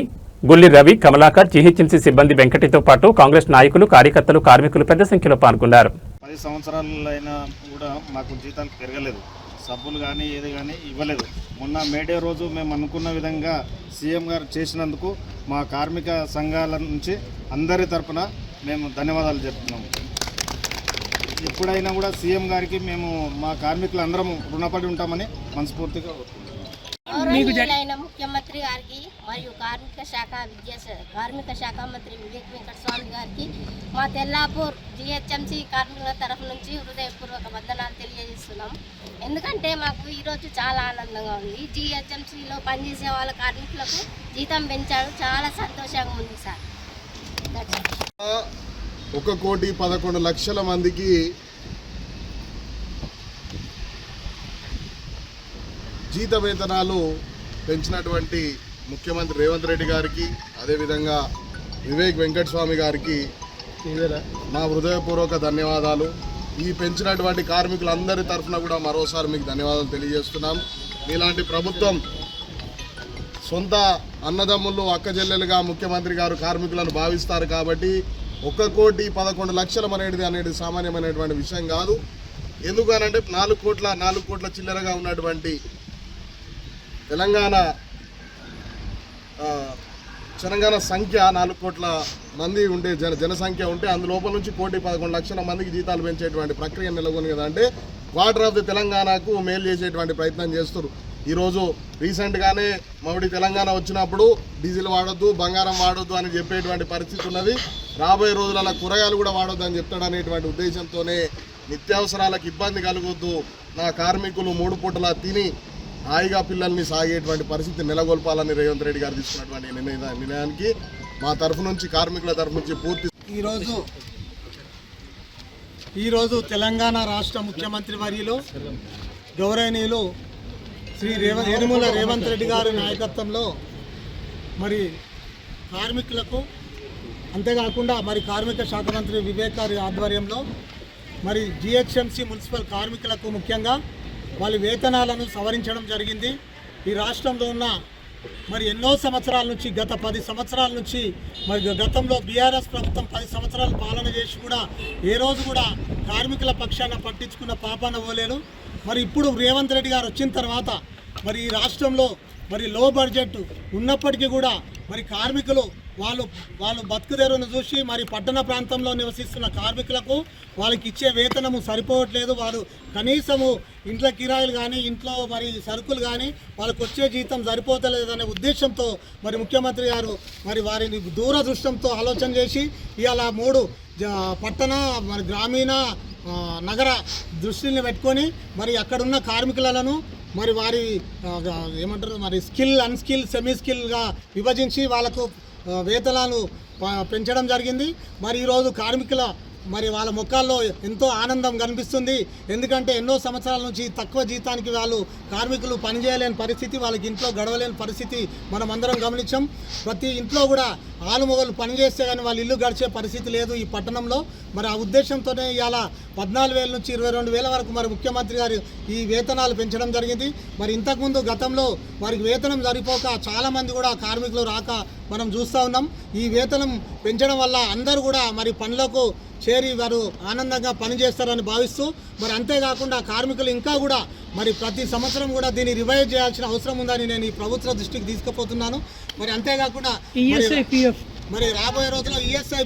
గుల్లి రవి, కమలాకర్, జీహెచ్ఎంసీ సిబ్బంది వెంకటితో పాటు కాంగ్రెస్ నాయకులు, కార్యకర్తలు, కార్మికులు పెద్ద సంఖ్యలో పాల్గొన్నారు. 10 సంవత్సరాలైనా కూడా మాకు జీతాలు పెరగలేదు, సబ్బులు కానీ ఏది కానీ ఇవ్వలేదు. మొన్న మేడే రోజు మేము అనుకున్న విధంగా సీఎం గారు చేసినందుకు మా కార్మిక సంఘాల నుంచి అందరి తరపున మేము ధన్యవాదాలు చెప్తున్నాము. ఎప్పుడైనా కూడా సీఎం గారికి మేము మా కార్మికులందరం రుణపడి ఉంటామని మనస్ఫూర్తిగా గౌరవనీయులైన ముఖ్యమంత్రి గారికి మరియు కార్మిక శాఖ మంత్రి వివేక్ వెంకటస్వామి గారికి మా తెల్లాపూర్ జీహెచ్ఎంసీ కార్మికుల తరఫు నుంచి హృదయపూర్వక వందనాలు తెలియజేస్తున్నాం. ఎందుకంటే మాకు ఈరోజు చాలా ఆనందంగా ఉంది. జీహెచ్ఎంసీలో పనిచేసే వాళ్ళ కార్మికులకు జీతం పెంచాడు, చాలా సంతోషంగా ఉంది సార్. 1,11,00,000 మందికి జీత వేతనాలు పెంచినటువంటి ముఖ్యమంత్రి రేవంత్ రెడ్డి గారికి, అదేవిధంగా వివేక్ వెంకటస్వామి గారికి మా హృదయపూర్వక ధన్యవాదాలు. ఈ పెంచినటువంటి కార్మికులందరి తరఫున కూడా మరోసారి మీకు ధన్యవాదాలు తెలియజేస్తున్నాం. మీలాంటి ప్రభుత్వం సొంత అన్నదమ్ములు, అక్కచెల్లెలుగా ముఖ్యమంత్రి గారు కార్మికులను భావిస్తారు. కాబట్టి 1,11,00,000 అనేది సామాన్యమైనటువంటి విషయం కాదు. ఎందుకనంటే 4 కోట్ల చిల్లరగా ఉన్నటువంటి తెలంగాణ సంఖ్య 4 కోట్ల మంది ఉంటే జనసంఖ్య ఉంటే అందులోపల నుంచి 1,11,00,000 మందికి జీతాలు పెంచేటువంటి ప్రక్రియ నెలకొంది కదా. అంటే క్వార్టర్ ఆఫ్ ది తెలంగాణకు మేలు చేసేటువంటి ప్రయత్నం చేస్తారు. ఈరోజు రీసెంట్గానే మౌడి తెలంగాణ వచ్చినప్పుడు డీజిల్ వాడొద్దు, బంగారం వాడొద్దు అని చెప్పేటువంటి పరిస్థితి ఉన్నది. రాబోయే రోజులలో కూరగాయలు కూడా వాడొద్దు అని చెప్తాడనేటువంటి ఉద్దేశంతోనే నిత్యావసరాలకు ఇబ్బంది కలగొద్దు, నా కార్మికులు 3 పూటలా తిని హాయిగా పిల్లల్ని సాగేటువంటి పరిస్థితి నెలకొల్పాలని రేవంత్ రెడ్డి గారు తీసుకున్నటువంటి నిర్ణయానికి మా తరఫు నుంచి, కార్మికుల తరఫు నుంచి పూర్తి. ఈరోజు తెలంగాణ రాష్ట్ర ముఖ్యమంత్రి వర్యులు గౌరవనీయులు శ్రీ యనమల రేవంత్ రెడ్డి గారి నాయకత్వంలో మరి కార్మికులకు, అంతేకాకుండా మరి కార్మిక శాఖ మంత్రి వివేక్ గారి ఆధ్వర్యంలో మరి జీహెచ్ఎంసీ మున్సిపల్ కార్మికులకు ముఖ్యంగా వాళ్ళ వేతనాలను సవరించడం జరిగింది. ఈ రాష్ట్రంలో ఉన్న మరి ఎన్నో సంవత్సరాల నుంచి, గత 10 సంవత్సరాల నుంచి, మరి గతంలో బీఆర్ఎస్ ప్రభుత్వం 10 సంవత్సరాలు పాలన చేసి కూడా ఏ రోజు కూడా కార్మికుల పక్షాన పట్టించుకున్న పాపాన పోలేదు. మరి ఇప్పుడు రేవంత్ రెడ్డి గారు వచ్చిన తర్వాత మరి ఈ రాష్ట్రంలో మరి లో బడ్జెట్ ఉన్నప్పటికీ కూడా మరి కార్మికులు వాళ్ళు బతుకుదేరును చూసి మరి పట్టణ ప్రాంతంలో నివసిస్తున్న కార్మికులకు వాళ్ళకి ఇచ్చే వేతనము సరిపోవట్లేదు. వారు కనీసము ఇంట్లో కిరాయిలు కానీ, ఇంట్లో మరి సరుకులు కానీ వాళ్ళకు వచ్చే జీతం సరిపోతలేదనే ఉద్దేశంతో మరి ముఖ్యమంత్రి గారు మరి వారిని దూరదృష్టంతో ఆలోచన చేసి ఇవాళ 3 పట్టణ మరి గ్రామీణ నగర దృష్టిని పెట్టుకొని మరి అక్కడున్న కార్మికులను మరి వారి ఏమంటారు మరి స్కిల్, అన్స్కిల్, సెమీ స్కిల్గా విభజించి వాళ్ళకు వేతనాలు పెంచడం జరిగింది. మరి ఈరోజు కార్మికుల మరి వాళ్ళ ముఖాల్లో ఎంతో ఆనందం కనిపిస్తుంది. ఎందుకంటే ఎన్నో సంవత్సరాల నుంచి తక్కువ జీతానికి వాళ్ళు కార్మికులు పనిచేయలేని పరిస్థితి, వాళ్ళకి ఇంట్లో గడవలేని పరిస్థితి మనం అందరం గమనించాం. ప్రతి ఇంట్లో కూడా ఆలుమొగలు పనిచేస్తే కానీ వాళ్ళ ఇల్లు గడిచే పరిస్థితి లేదు ఈ పట్టణంలో. మరి ఆ ఉద్దేశంతోనే ఇవాళ 14,000 నుంచి 22,000 వరకు మరి ముఖ్యమంత్రి గారు ఈ వేతనాలు పెంచడం జరిగింది. మరి ఇంతకుముందు గతంలో వారికి వేతనం సరిపోక చాలామంది కూడా కార్మికులు రాక మనం చూస్తూ ఉన్నాం. ఈ వేతనం పెంచడం వల్ల అందరూ కూడా మరి పనులకు చేరి వారు ఆనందంగా పనిచేస్తారని భావిస్తూ, మరి అంతేకాకుండా కార్మికులు ఇంకా కూడా మరి ప్రతి సంవత్సరం కూడా దీన్ని రివైజ్ చేయాల్సిన అవసరం ఉందని నేను ఈ ప్రభుత్వ దృష్టికి తీసుకుపోతున్నాను. మరి అంతేకాకుండా మరి రాబోయే రోజుల్లో ఈఎస్ఐ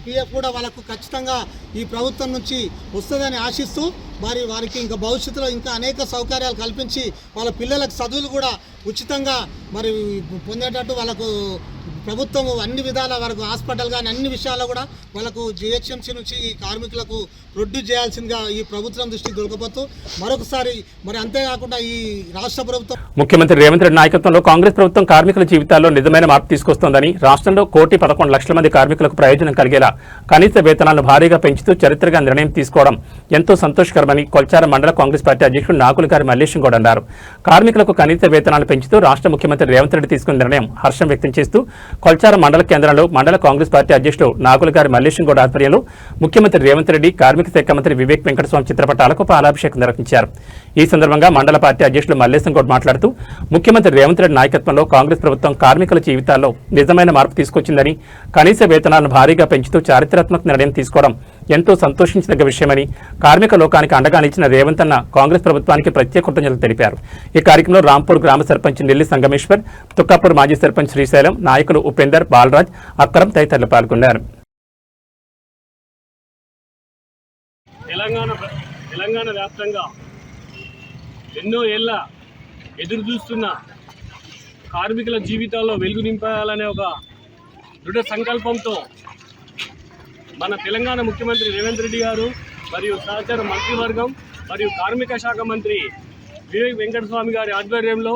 పిఎఫ్ కూడా వాళ్ళకు ఖచ్చితంగా ఈ ప్రభుత్వం నుంచి వస్తుందని ఆశిస్తూ మరి వారికి ఇంకా భవిష్యత్తులో ఇంకా అనేక సౌకర్యాలు కల్పించి వాళ్ళ పిల్లలకు చదువులు కూడా ఉచితంగా మరి పొందేటట్టు వాళ్ళకు ప్రభుత్వం అన్ని విధాల వరకు హాస్పిటల్ కానీ అన్ని విషయాల్లో కూడా వాళ్ళకు జిహెచ్ఎంసీ నుంచి ఈ కార్మికులకు ప్రొడ్యూస్ చేయాల్సిందిగా ఈ ప్రభుత్వం దృష్టికి దొరకపోతూ మరొకసారి మరి అంతేకాకుండా ఈ రాష్ట్ర ప్రభుత్వం ముఖ్యమంత్రి రేవంత్ రెడ్డి నాయకత్వంలో కాంగ్రెస్ ప్రభుత్వం కార్మికుల జీవితాల్లో నిజమైన మార్పు తీసుకొస్తోందని, రాష్ట్రంలో 1,11,00,000 మంది కార్మికులకు ప్రయోజనం కలిగేలా కనీస వేతనాలను భారీగా పెంచుతూ చరిత్రగా నిర్ణయం తీసుకోవడం ఎంతో సంతోషకరమని కొల్చారం మండల కాంగ్రెస్ పార్టీ అధ్యక్షుడు నాగులగారి మల్లేశం గౌడ్ అన్నారు. కార్మికులకు కనీస వేతనాలు పెంచుతూ రాష్ట్ర ముఖ్యమంత్రి రేవంత్ రెడ్డి తీసుకున్న నిర్ణయం హర్షం వ్యక్తం చేస్తూ కొల్చారం మండల కేంద్రంలో మండల కాంగ్రెస్ పార్టీ అధ్యక్షుడు నాగులగారి మల్లేశం గౌడ్ ఆధ్వర్యంలో ముఖ్యమంత్రి రేవంత్ రెడ్డి, కార్మిక శాఖ మంత్రి వివేక్ వెంకటస్వామి చిత్రపటాలకు పాలాభిషేకం నిర్వహించారు. ఈ సందర్భంగా మండల పార్టీ అధ్యక్షుడు మల్లేశం గౌడ్ మాట్లాడుతూ ముఖ్యమంత్రి రేవంత్ రెడ్డి నాయకత్వంలో కాంగ్రెస్ ప్రభుత్వం కార్మికుల జీవితాల్లో నిజమైన మార్పు తీసుకొచ్చిందని, కనీస వేతనాలను భారీగా పెంచుతూ చారిత్రాత్మక నిర్ణయం తీసుకోవడం ఎంతో సంతోషించదగ్గ విషయమని, కార్మిక లోకానికి అండగా నిలిచిన రేవంత్ అన్న కాంగ్రెస్ ప్రభుత్వానికి ప్రత్యేక కృతజ్ఞతలు తెలిపారు. ఈ కార్యక్రమంలో రాంపూర్ గ్రామ సర్పంచ్ నెల్లి సంగమేశ్వర్, తుక్కాపూర్ మాజీ సర్పంచ్ శ్రీశైలం, నాయకులు ఉపేందర్, బాలరాజ్, అక్రమ్ తదితరులు పాల్గొన్నారు. తెలంగాణ వ్యాప్తంగా ఎన్నో ఏళ్ళ ఎదురు చూస్తున్న కార్మికుల జీవితాల్లో వెలుగు నింపాలనే ఒక దృఢ సంకల్పంతో మన తెలంగాణ ముఖ్యమంత్రి రేవంత్ రెడ్డి గారు మరియు సహచార మంత్రివర్గం మరియు కార్మిక శాఖ మంత్రి వివేక్ వెంకటస్వామి గారి ఆధ్వర్యంలో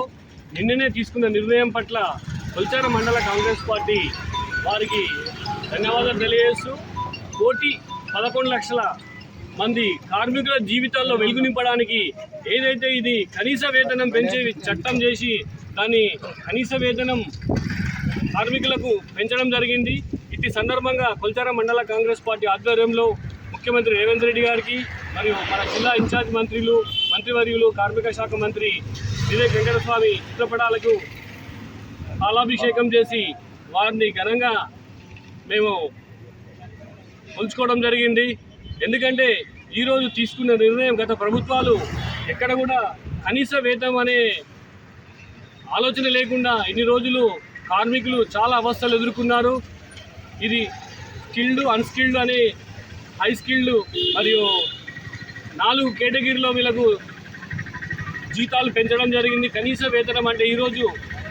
నిన్ననే తీసుకున్న నిర్ణయం పట్ల కొల్చారం మండల కాంగ్రెస్ పార్టీ వారికి ధన్యవాదాలు తెలియజేస్తూ 1,11,00,000 మంది కార్మికుల జీవితాల్లో వెలుగు నింపడానికి ఏదైతే ఇది కనీస వేతనం పెంచే చట్టం చేసి దాన్ని కనీస వేతనం కార్మికులకు పెంచడం జరిగింది. ఇట్టి సందర్భంగా కొల్చారం మండల కాంగ్రెస్ పార్టీ ఆధ్వర్యంలో ముఖ్యమంత్రి రేవంత్ రెడ్డి గారికి మరియు మన జిల్లా ఇన్ఛార్జ్ మంత్రివర్యులు కార్మిక శాఖ మంత్రి వివేక్ వెంకటస్వామి చిత్రపటాలకు పాలాభిషేకం చేసి వారిని ఘనంగా మేము కొలుచుకోవడం జరిగింది. ఎందుకంటే ఈరోజు తీసుకున్న నిర్ణయం గత ప్రభుత్వాలు ఎక్కడ కూడా కనీస వేతనం అనే ఆలోచన లేకుండా ఇన్ని రోజులు కార్మికులు చాలా అవస్థలు ఎదుర్కొన్నారు. ఇది స్కిల్డ్, అన్స్కిల్డ్ అనే హై స్కిల్డ్ మరియు 4 కేటగిరీలో వీళ్ళకు జీతాలు పెంచడం జరిగింది. కనీస వేతనం అంటే ఈరోజు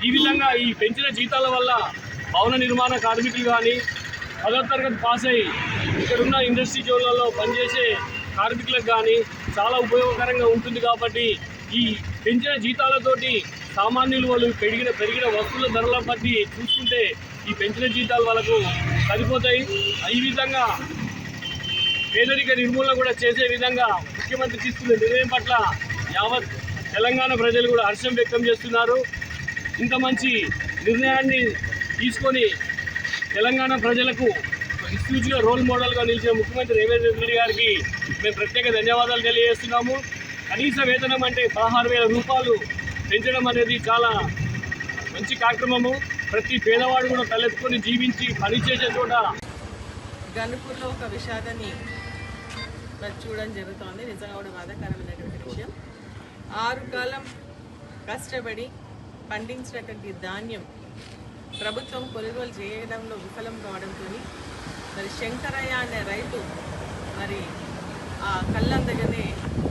ఈ విధంగా ఈ పెంచిన జీతాల వల్ల భవన నిర్మాణ కార్మికులు కానీ 10వ తరగతి పాస్ అయ్యి ఇక్కడున్న ఇండస్ట్రీ జోన్లలో పనిచేసే కార్మికులకు కానీ చాలా ఉపయోగకరంగా ఉంటుంది. కాబట్టి ఈ పెంచిన జీతాలతోటి సామాన్యులు వాళ్ళు పెరిగిన వస్తువుల ధరల బట్టి చూసుకుంటే ఈ పెంచిన జీతాలు వాళ్ళకు సరిపోతాయి. ఈ విధంగా పేదరిక నిర్మూలన కూడా చేసే విధంగా ముఖ్యమంత్రి తీసుకున్న నిర్ణయం పట్ల యావత్ తెలంగాణ ప్రజలు కూడా హర్షం వ్యక్తం చేస్తున్నారు. ఇంత మంచి నిర్ణయాన్ని తీసుకొని తెలంగాణ ప్రజలకు హ్యూజ్గా రోల్ మోడల్గా నిలిచిన ముఖ్యమంత్రి రేవంత్ రెడ్డి గారికి మేము ప్రత్యేక ధన్యవాదాలు తెలియజేస్తున్నాము. కనీస వేతనం అంటే 16,000 రూపాయలు పెంచడం అనేది చాలా మంచి కార్యక్రమము. ప్రతి పేదవాడు కూడా తలెత్తుకొని జీవించి పనిచేసే చోట గన్పూర్లో ఒక విషాదాన్ని చూడడం జరుగుతోంది. నిజంగా కూడా బాధాకరమైనటువంటి విషయం. 6 కాలం కష్టపడి పండించినటువంటి ధాన్యం ప్రభుత్వం కొనుగోలు చేయడంలో విఫలం కావడంతో మరి శంకరయ్య అనే రైతు మరి ఆ కళ్ళం దగ్గరనే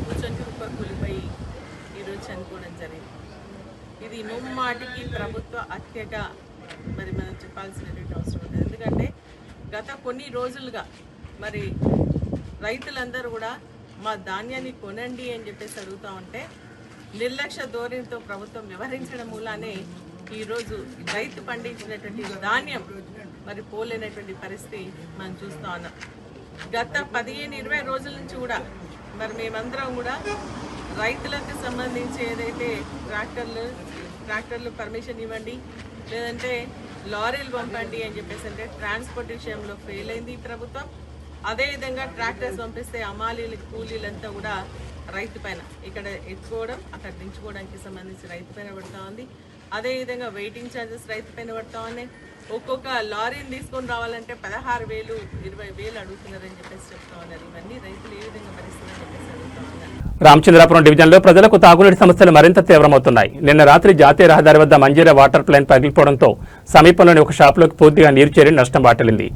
కూర్చొని కూలిపోయి ఈరోజు చనిపోవడం జరిగింది. ఇది ముమ్మాటికి ప్రభుత్వ హత్యగా మరి మనం చెప్పాల్సినటువంటి అవసరం ఉంది. ఎందుకంటే గత కొన్ని రోజులుగా మరి రైతులందరూ కూడా మా ధాన్యాన్ని కొనండి అని చెప్పేసి అడుగుతూ ఉంటే నిర్లక్ష్య ధోరణితో ప్రభుత్వం వ్యవహరించడం మూలానే ఈరోజు రైతు పండించినటువంటి ధాన్యం మరి పోలేనటువంటి పరిస్థితి మనం చూస్తూ ఉన్నాం. గత 15-20 రోజుల నుంచి కూడా మరి మేమందరం కూడా రైతులకు సంబంధించి ఏదైతే ట్రాక్టర్లు పర్మిషన్ ఇవ్వండి, లేదంటే లారీలు పంపండి అని చెప్పేసి అంటే ట్రాన్స్పోర్ట్ విషయంలో ఫెయిల్ అయింది ఈ ప్రభుత్వం. అదేవిధంగా ట్రాక్టర్స్ పంపిస్తే అమాలీలు కూలీలంతా కూడా రైతు పైన ఇక్కడ ఎత్తుకోవడం అక్కడ దించుకోవడానికి సంబంధించి రైతు పైన పడుతూ ఉంది. అదేవిధంగా వెయిటింగ్ ఛార్జెస్ రైతు పైన పడుతూ ఉన్నాయి. ఒక్కొక్క లారీని తీసుకొని రావాలంటే 16,000, 20,000 అడుగుతున్నారని చెప్పేసి చెప్తా ఉన్నారు. ఇవన్నీ రైతులు ఏ విధంగా భరిస్తున్నారని చెప్పేసి అడుగుతా ఉన్నారు. రామచంద్రాపురం డివిజన్లో ప్రజలకు తాగునీటి సమస్యలు మరింత తీవ్రమవుతున్నాయి. నిన్న రాత్రి జాతీయ రహదారి వద్ద మంజీరా వాటర్ ప్లైన్ పగిలిపోవడంతో సమీపంలోని ఒక షాపులోకి పూర్తిగా నీరు చేరి నష్టం వాటిల్లింది.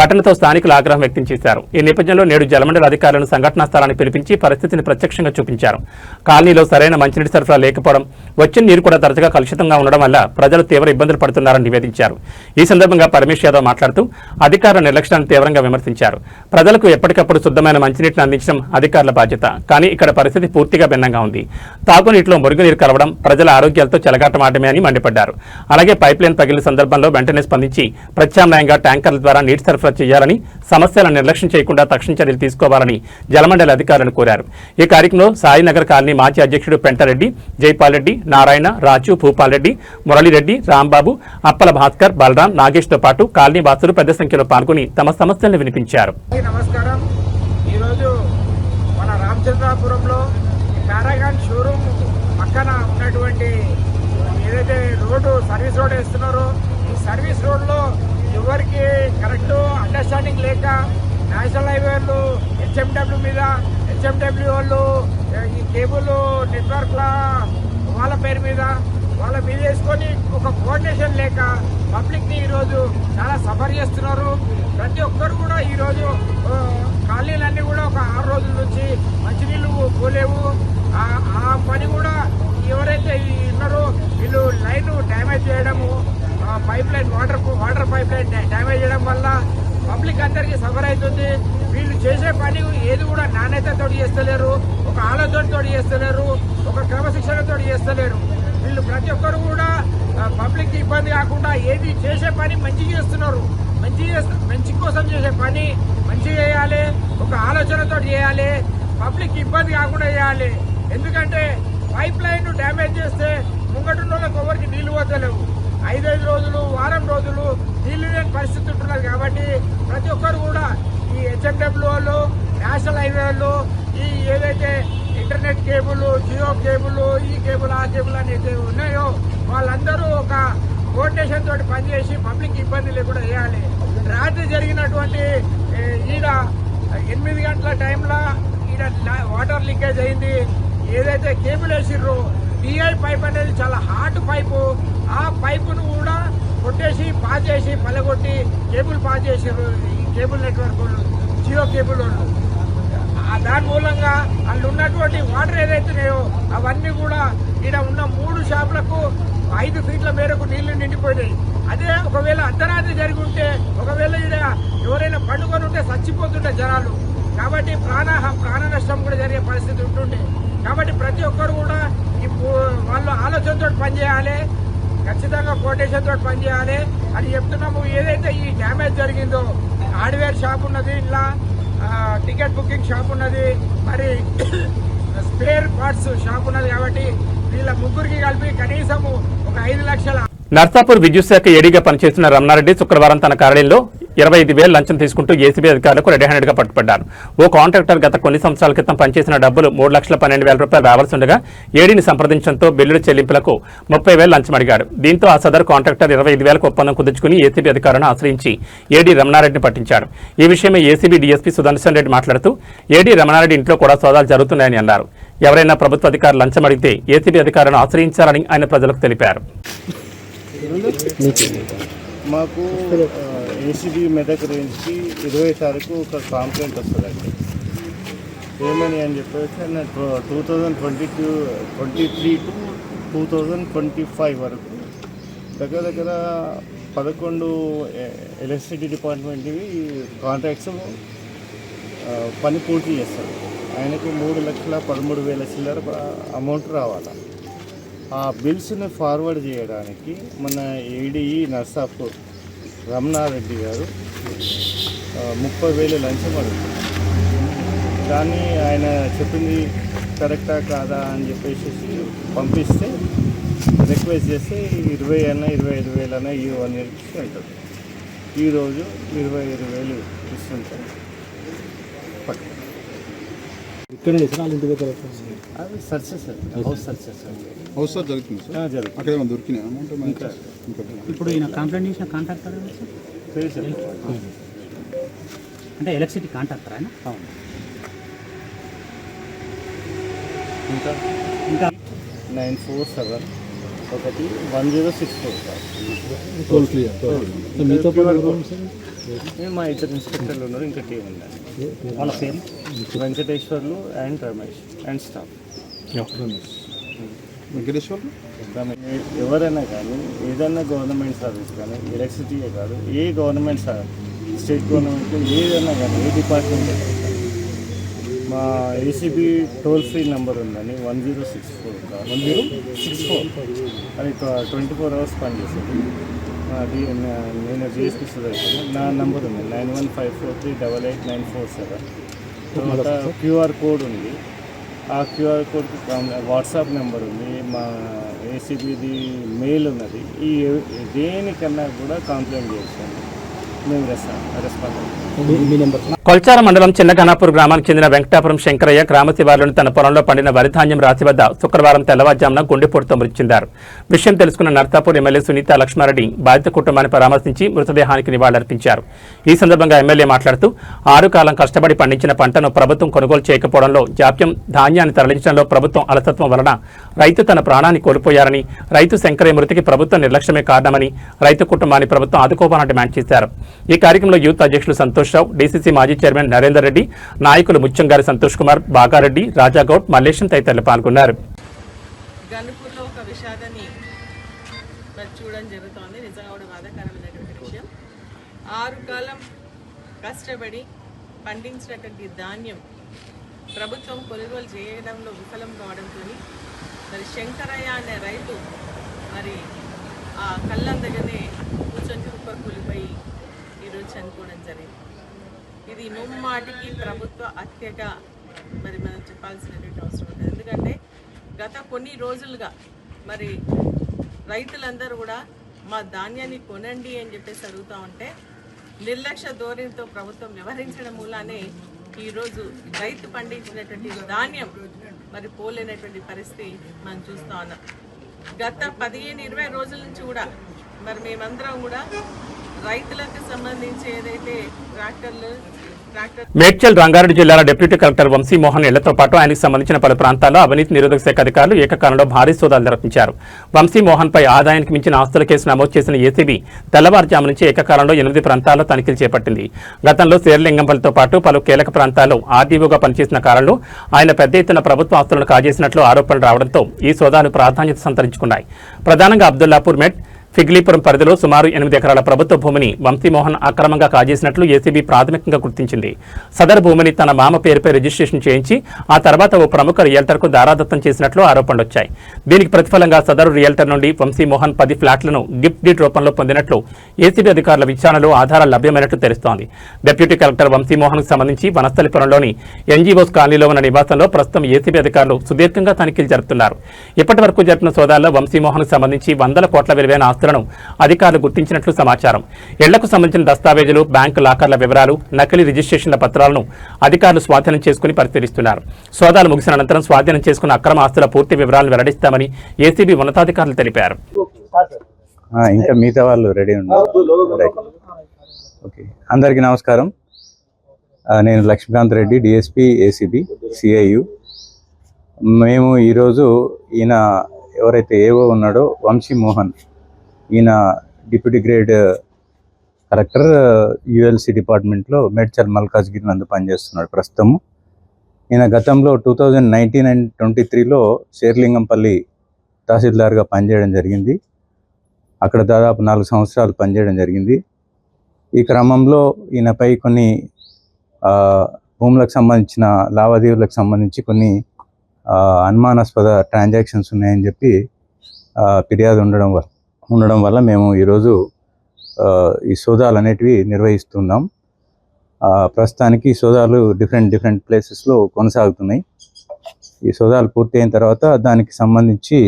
ఘటనతో స్థానికులు ఆగ్రహం వ్యక్తం చేశారు. ఈ నేపథ్యంలో నేడు జలమండలి అధికారులను సంఘటనా స్థలానికి పిలిపించి పరిస్థితిని ప్రత్యక్షంగా చూపించారు. కాలనీలో సరైన మంచినీటి సరఫరా లేకపోవడం, వచ్చిన నీరు కూడా తరచుగా కలుషితంగా ఉండడం వల్ల ప్రజలు తీవ్ర ఇబ్బందులు పడుతున్నారని నివేదించారు. ఈ సందర్భంగా పరమేశ్ యాదవ్ మాట్లాడుతూ అధికారుల నిర్లక్ష్యాన్ని తీవ్రంగా విమర్శించారు. ప్రజలకు ఎప్పటికప్పుడు శుద్ధమైన మంచినీటిని అందించడం అధికారుల బాధ్యత, కానీ ఇక్కడ పరిస్థితి పూర్తిగా భిన్నంగా ఉంది. తాగునీటిలో మురుగునీరు కలవడం ప్రజల ఆరోగ్యాలతో చెలగాటమాడమే అని మండిపడ్డారు. అలాగే పైప్ లైన్ పగిలిన సందర్భంలో వెంటనే స్పందించి ప్రత్యామ్నాయంగా ట్యాంకర్ల ద్వారా నీటి సరఫరా చేయాలని, సమస్యలను నిర్లక్ష్యం చేయకుండా తక్షణ చర్యలు తీసుకోవాలని జలమండలి అధికారులను కోరారు. ఈ కార్యక్రమంలో సాయినగర్ కాలనీ మాజీ అధ్యక్షుడు పెంటారెడ్డి, జైపాల్ రెడ్డి, నారాయణ, రాజు, భూపాల్ రెడ్డి, మురళిరెడ్డి, రాంబాబు, అప్పల భాస్కర్, బలరాం, నాగేష్తో పాటు కాలనీ వాసులు పెద్ద సంఖ్యలో పాల్గొని తమ సమస్యలను వినిపించారు. నమస్కారం. ఈరోజు మన రామచంద్రాపురంలో పారాగాన్ షోరూమ్ పక్కన ఉన్నటువంటి ఏదైతే రోడ్డు సర్వీస్ రోడ్ వేస్తున్నారో ఈ సర్వీస్ రోడ్లో ఎవరికి కరెక్ట్ అండర్స్టాండింగ్ లేక నేషనల్ హైవేలు హెచ్ఎండబ్ల్యూ మీద హెచ్ఎండబ్ల్యూ వాళ్ళు ఈ కేబుల్ నెట్వర్క్ల వాళ్ళ పేరు మీద వేసుకొని ఒక కోఆర్డినేషన్ లేక పబ్లిక్ని ఈరోజు చాలా సఫర్ చేస్తున్నారు. ప్రతి ఒక్కరు కూడా ఈరోజు కాలనీలన్నీ కూడా ఒక 6 రోజుల నుంచి మంచినీళ్ళు పోలేవు. ఆ పని కూడా ఎవరైతే ఉన్నారో వీళ్ళు లైన్ డ్యామేజ్ చేయడము, pipe line water pipe line damage చేయడం వల్ల పబ్లిక్ అందరికీ సఫర్ అవుతుంది. వీళ్ళు చేసే పని ఏది కూడా నాణ్యతతో చేస్తలేరు, ఒక ఆలోచనతో చేస్తలేరు, ఒక క్రమశిక్షణతో చేస్తలేరు. వీళ్ళు ప్రతి ఒక్కరు కూడా పబ్లిక్ ఇబ్బంది కాకుండా ఏది చేసే పని మంచిగా చేస్తున్నారు. మంచి కోసం చేసే పని మంచిగా చేయాలి, ఒక ఆలోచనతో చేయాలి, పబ్లిక్ ఇబ్బంది కాకుండా చేయాలి. ఎందుకంటే పైప్ లైన్ డ్యామేజ్ చేస్తే ముంగటున్న వాళ్ళకి ఎవరికి నీళ్లు వద్దలేవు. 5 రోజులు, వారం రోజులు నీళ్లు లేని పరిస్థితి ఉంటున్నది. కాబట్టి ప్రతి ఒక్కరు కూడా ఈ హెచ్ఎండబ్ల్యూ వాళ్ళు, నేషనల్ హైవేలు, ఈ ఏదైతే ఇంటర్నెట్ కేబుల్, జియో కేబుల్, ఈ కేబుల్, ఆ కేబుల్ అనేది ఉన్నాయో వాళ్ళందరూ ఒక కోఆర్డినేషన్ తోటి పనిచేసి పబ్లిక్ ఇబ్బంది లేకుండా చేయాలి. రాత్రి జరిగినటువంటి ఈడ 8 గంటల టైంలో ఈడ వాటర్ లీకేజ్ అయింది. ఏదైతే కేబుల్ వేసిర్రో డిఐ పైప్ అనేది చాలా హార్డ్ పైపు, ఆ పైపును కూడా కొట్టేసి పాస్ చేసి పలగొట్టి కేబుల్ పాస్ చేసిర్రు. ఈ కేబుల్ నెట్వర్క్ వాళ్ళు, జియో కేబుల్ వాళ్ళు, దాని మూలంగా వాళ్ళు ఉన్నటువంటి వాటర్ ఏదైతున్నాయో అవన్నీ కూడా ఈడ ఉన్న 3 షాపులకు 5 ఫీట్ల మేరకు నీళ్లు నిండిపోయినాయి. అదే ఒకవేళ అర్ధరాత్రి జరిగి ఉంటే, ఒకవేళ ఈడ ఎవరైనా పండుకొని ఉంటే చచ్చిపోతుండే జనాలు. కాబట్టి ప్రాణ నష్టం కూడా జరిగే పరిస్థితి ఉంటుండే. కాబట్టి ప్రతి ఒక్కరు కూడా వాళ్ళు ఆలోచనతో పనిచేయాలి, ఖచ్చితంగా కోటేషన్ తోటి పనిచేయాలి అని చెప్తున్నాము. ఏదైతే ఈ డ్యామేజ్ జరిగిందో హార్డ్వేర్ షాప్ ఉన్నది, ఇలా టికెట్ బుకింగ్ షాప్ ఉన్నది, మరి స్పేర్ పార్ట్స్ షాప్ ఉన్నది. కాబట్టి వీళ్ళ ముగ్గురికి కలిపి కనీసము ఒక 5 లక్షల. నర్సాపూర్ విద్యుత్ శాఖ ఏడీగా పనిచేస్తున్న రమణారెడ్డి శుక్రవారం తన కార్యాలయంలో 25,000 లంచం తీసుకుంటూ ఏసీబీ అధికారులకు రెడీ హ్యాండెడ్గా పట్టుబడ్డారు. ఓ కాంట్రాక్టర్ గత కొన్ని సంవత్సరాల క్రితం పనిచేసిన డబ్బులు 3,12,000 రూపాయలు రావాల్సి ఉండగా ఏడీని సంప్రదించడంతో బిల్లుల చెల్లింపులకు 30,000 లంచం అడిగాడు. దీంతో ఆ సదరు కాంట్రాక్టర్ 25,000కు ఒప్పందం కుదుర్చుకుని ఏసీబీ అధికారులను ఆశ్రయించి ఏడీ రమణారెడ్డిని పట్టించాడు. ఈ విషయమై ఏసీబీ డీఎస్పీ సుదర్శన్ రెడ్డి మాట్లాడుతూ ఏడీ రమణారెడ్డి ఇంట్లో కూడా సోదాలు జరుగుతున్నాయని అన్నారు. ఎవరైనా ప్రభుత్వ అధికారులు లంచం అడిగితే ఏసీబీ అధికారులను ఆశ్రయించాలని ఆయన ప్రజలకు తెలిపారు. మాకు ఏసీబీ మెదక్ రేంజ్కి 20 తారీఖు ఒక కాంప్లైంట్ వస్తుందండి. ఏమని అని చెప్పేసి 2023 టు 2025 వరకు దగ్గర 11 ఎలక్ట్రిసిటీ డిపార్ట్మెంట్వి కాంట్రాక్ట్స్ పని పూర్తి చేస్తారు. ఆయనకు 3,13,000 చిల్లర అమౌంట్ రావాలి. ఆ బిల్స్ని ఫార్వర్డ్ చేయడానికి మన ఏడీఈ నర్సాపూర్ రమణారెడ్డి గారు 30,000 లంచం అడుగుతున్నారు. దాన్ని ఆయన చెప్పింది కరెక్టా కాదా అని చెప్పేసి పంపిస్తే రిక్వెస్ట్ చేస్తే 20 అన్నా 25,000 అన్నా ఈ 1 ఇయర్కి ఉంటుంది. ఈరోజు 25,000 ఇస్తుంటారు. ఇక్కడ అది searches house searches house sir జరుగుతుంది సార్, జరుగుతుంది. అక్కడ ఏమైనా దొరికినాయి అమౌంట్? ఇప్పుడు ఈయన కంప్లైంట్ చేసిన కాంట్రాక్టర్ అంటే ఎలక్ట్రిసిటీ కాంట్రాక్టర్ ఆయన. ఇంకా 947 ఒకటి 1064 సార్. మా ఇద్దరు ఇన్స్పెక్టర్లు ఉన్నారు, ఇంకా టీం ఉందండి. మన పేరు Venkateswarlu and Ramesh and staff. ఎవరైనా కానీ ఏదైనా గవర్నమెంట్ సర్వీస్ కానీ ఎలక్ట్రిసిటీయే కాదు, ఏ గవర్నమెంట్ స్టేట్ గవర్నమెంట్ ఏదైనా కానీ ఏ డిపార్ట్మెంట్ మా ఏసీబీ టోల్ ఫ్రీ నెంబర్ ఉందని 1064 అది 24 hours పనిచేస్తుంది. నేను జిఎస్పీ సుదర్శన్, నా నెంబర్ ఉంది 9154388947. తర్వాత క్యూఆర్ కోడ్ ఉంది, ఆ క్యూఆర్ కోడ్కి వాట్సాప్ నెంబర్ ఉంది, మా ఏసీబీది మెయిల్ ఉన్నది. ఈ దేనికన్నా కూడా కంప్లైంట్ చేస్తాను, మేము రెస్పాండ్. కొల్చార మండలం చిన్నఘనాపూర్ గ్రామానికి చెందిన వెంకటాపురం శంకరయ్య గ్రామ శివారులోని తన పొలంలో పండిన వరి ధాన్యం రాశి వద్ద శుక్రవారం తెల్లవారుజామున గుండెపోటుతో మృతి చెందారు. విషయం తెలుసుకున్న నర్తాపూర్ ఎమ్మెల్యే సునీత లక్ష్మారెడ్డి బాధిత కుటుంబాన్ని పరామర్శించి మృతదేహానికి నివాళులర్పించారు. ఈ సందర్భంగా ఎమ్మెల్యే మాట్లాడుతూ 6 కాలం కష్టపడి పండించిన పంటను ప్రభుత్వం కొనుగోలు చేయకపోవడంలో జాప్యం, ధాన్యాన్ని తరలించడంలో ప్రభుత్వం అలసత్వం వలన రైతు తన ప్రాణాన్ని కోల్పోయారని, రైతు శంకరయ్య మృతికి ప్రభుత్వం నిర్లక్ష్యమే కారణమని రైతు కుటుంబాన్ని ప్రభుత్వం ఆదుకోవాలని డిమాండ్ చేశారు. ఈ కార్యక్రమంలో యూత్ అధ్యక్షులు సంతోష్ రావు, డీసీసీ మాజీ చైర్మన్ నరేందర్ రెడ్డి, నాయకులు ముత్యంగారి సంతోష్ కుమార్, బాగారెడ్డి, రాజాగౌడ్, మల్లేశం తదితరులు పాల్గొన్నారు. గన్పూర్లో ఒక విషాదాన్ని చూడడం జరుగుతోంది. నిజంగా కూడా బాధాకరమైనటువంటి విషయం. 6 కాలం కష్టపడి పండించినటువంటి ధాన్యం ప్రభుత్వం కొనుగోలు చేయడంలో విఫలం కావడంతో మరి శంకరయ్య అనే రైతు మరి ఆ కళ్ళం దగ్గరనే కూర్చొని కుప్పకూలిపోయి ఈరోజు చనిపోవడం జరిగింది. ఇది ముమ్మాటికి ప్రభుత్వ హత్యగా మరి మనం చెప్పాల్సినటువంటి అవసరం ఉంది. ఎందుకంటే గత కొన్ని రోజులుగా మరి రైతులందరూ కూడా మా ధాన్యాన్ని కొనండి అని చెప్పేసి అడుగుతూ ఉంటే నిర్లక్ష్య ధోరణితో ప్రభుత్వం వ్యవహరించడం మూలానే ఈరోజు రైతు పండించినటువంటి ధాన్యం మరి పోలేనటువంటి పరిస్థితి మనం చూస్తూ ఉన్నాం. గత 15-20 రోజుల నుంచి కూడా మరి మేమందరం కూడా రైతులకు సంబంధించి ఏదైతే ట్రాక్టర్లు మేడ్చల్ రంగారెడ్డి జిల్లాల డిప్యూటీ కలెక్టర్ వంశీమోహన్ ఇళ్లతో పాటు ఆయనకు సంబంధించిన పలు ప్రాంతాల్లో అవినీతి నిరోధక శాఖ అధికారులు ఏకకాలంలో భారీ సోదాలు నిర్వహించారు. వంశీమోహన్ పై ఆదాయానికి మించిన ఆస్తుల కేసు నమోదు చేసిన ఏసీబీ తెల్లవారుజాము నుంచి ఏకకాలంలో 8 ప్రాంతాల్లో తనిఖీలు చేపట్టింది. గతంలో శేర్లింగంపల్లితో పాటు పలు కీలక ప్రాంతాల్లో ఆర్డీఓగా పనిచేసిన కాలంలో ఆయన పెద్ద ఎత్తున ప్రభుత్వ ఆస్తులను కాజేసినట్లు ఆరోపణలు రావడంతో ఈ సోదాలు ప్రాధాన్యత సంతరించుకున్నాయి. ప్రధానంగా అబ్దుల్లాపూర్ మెట్, ఫిగ్లీపురం పరిధిలో సుమారు 8 ఎకరాల ప్రభుత్వ భూమిని వంశీమోహన్ అక్రమంగా కాజేసినట్లు ఏసీబీ ప్రాథమికంగా గుర్తించింది. సదరు భూమిని తన మామ పేరుపై రిజిస్ట్రేషన్ చేయించి ఆ తర్వాత ఓ ప్రముఖ రియల్టర్కు దారాదత్తం చేసినట్లు ఆరోపణలొచ్చాయి. దీనికి ప్రతిఫలంగా సదరు రియల్టర్ నుండి వంశీమోహన్ 10 ఫ్లాట్లను గిఫ్ట్ డీడ్ రూపంలో పొందినట్లు ఏసీబీ అధికారుల విచారణలో ఆధారాలు లభ్యమైనట్లు తెలుస్తోంది. డిప్యూటీ కలెక్టర్ వంశీమోహన్కు సంబంధించి వనస్థలిపురంలోని ఎన్జీఓస్ కాలనీలో ఉన్న నివాసంలో ప్రస్తుతం ఏసీబీ అధికారులు సుదీర్ఘంగా తనిఖీలు జరుపుతున్నారు. ఇప్పటి వరకు జరిపిన సోదాల్లో వంశీమోహన్కు సంబంధించి 100 కోట్ల విలువైన ఆస్తులను అధికారులు గుర్తించినట్లు సమాచారం. ఇళ్లకు సంబంధించిన దస్తావేజులు, బ్యాంకు లాకర్ల వివరాలు, నకిలీ రిజిస్ట్రేషన్ల పత్రాలను అధికారులు స్వాధీనం చేసుకుని పరిశీలిస్తున్నారు. సోదాలు ముగిసిన అనంతరం స్వాధీనం చేసుకున్న అక్రమ ఆస్తుల పూర్తి వివరాలను వెల్లడిస్తామని ఏసీబీ ఉన్నతాధికారులు తెలిపారు. ఇంకా మిగతా వాళ్ళు రెడీ ఉన్నారు. ఓకే, అందరికీ నమస్కారం. నేను Lakshmikanth Reddy, DSP ACB CIU. మేము ఈరోజు ఈయన ఎవరైతే ఏవో ఉన్నాడో వంశీమోహన్, ఈయన డిప్యూటీ గ్రేడ్ కలెక్టర్ యుఎల్సి డిపార్ట్మెంట్లో మేడ్చల్ మల్కాజ్గిరి నందు పనిచేస్తున్నాడు ప్రస్తుతము. ఈయన గతంలో 2019 and 23లో శేర్లింగంపల్లి తహసీల్దార్గా పనిచేయడం జరిగింది. అక్కడ దాదాపు 4 సంవత్సరాలు పనిచేయడం జరిగింది. ఈ క్రమంలో ఈయనపై కొన్ని భూములకు సంబంధించిన లావాదేవీలకు సంబంధించి కొన్ని అనుమానాస్పద ట్రాన్సాక్షన్స్ ఉన్నాయని చెప్పి ఫిర్యాదు ఉండడం వల్ల మేము ఈరోజు ఈ సోదాలు అనేటివి నిర్వహిస్తున్నాం. ప్రస్తుతానికి ఈ సోదాలు డిఫరెంట్ ప్లేసెస్లో కొనసాగుతున్నాయి. ఈ సోదాలు పూర్తి అయిన తర్వాత దానికి సంబంధించి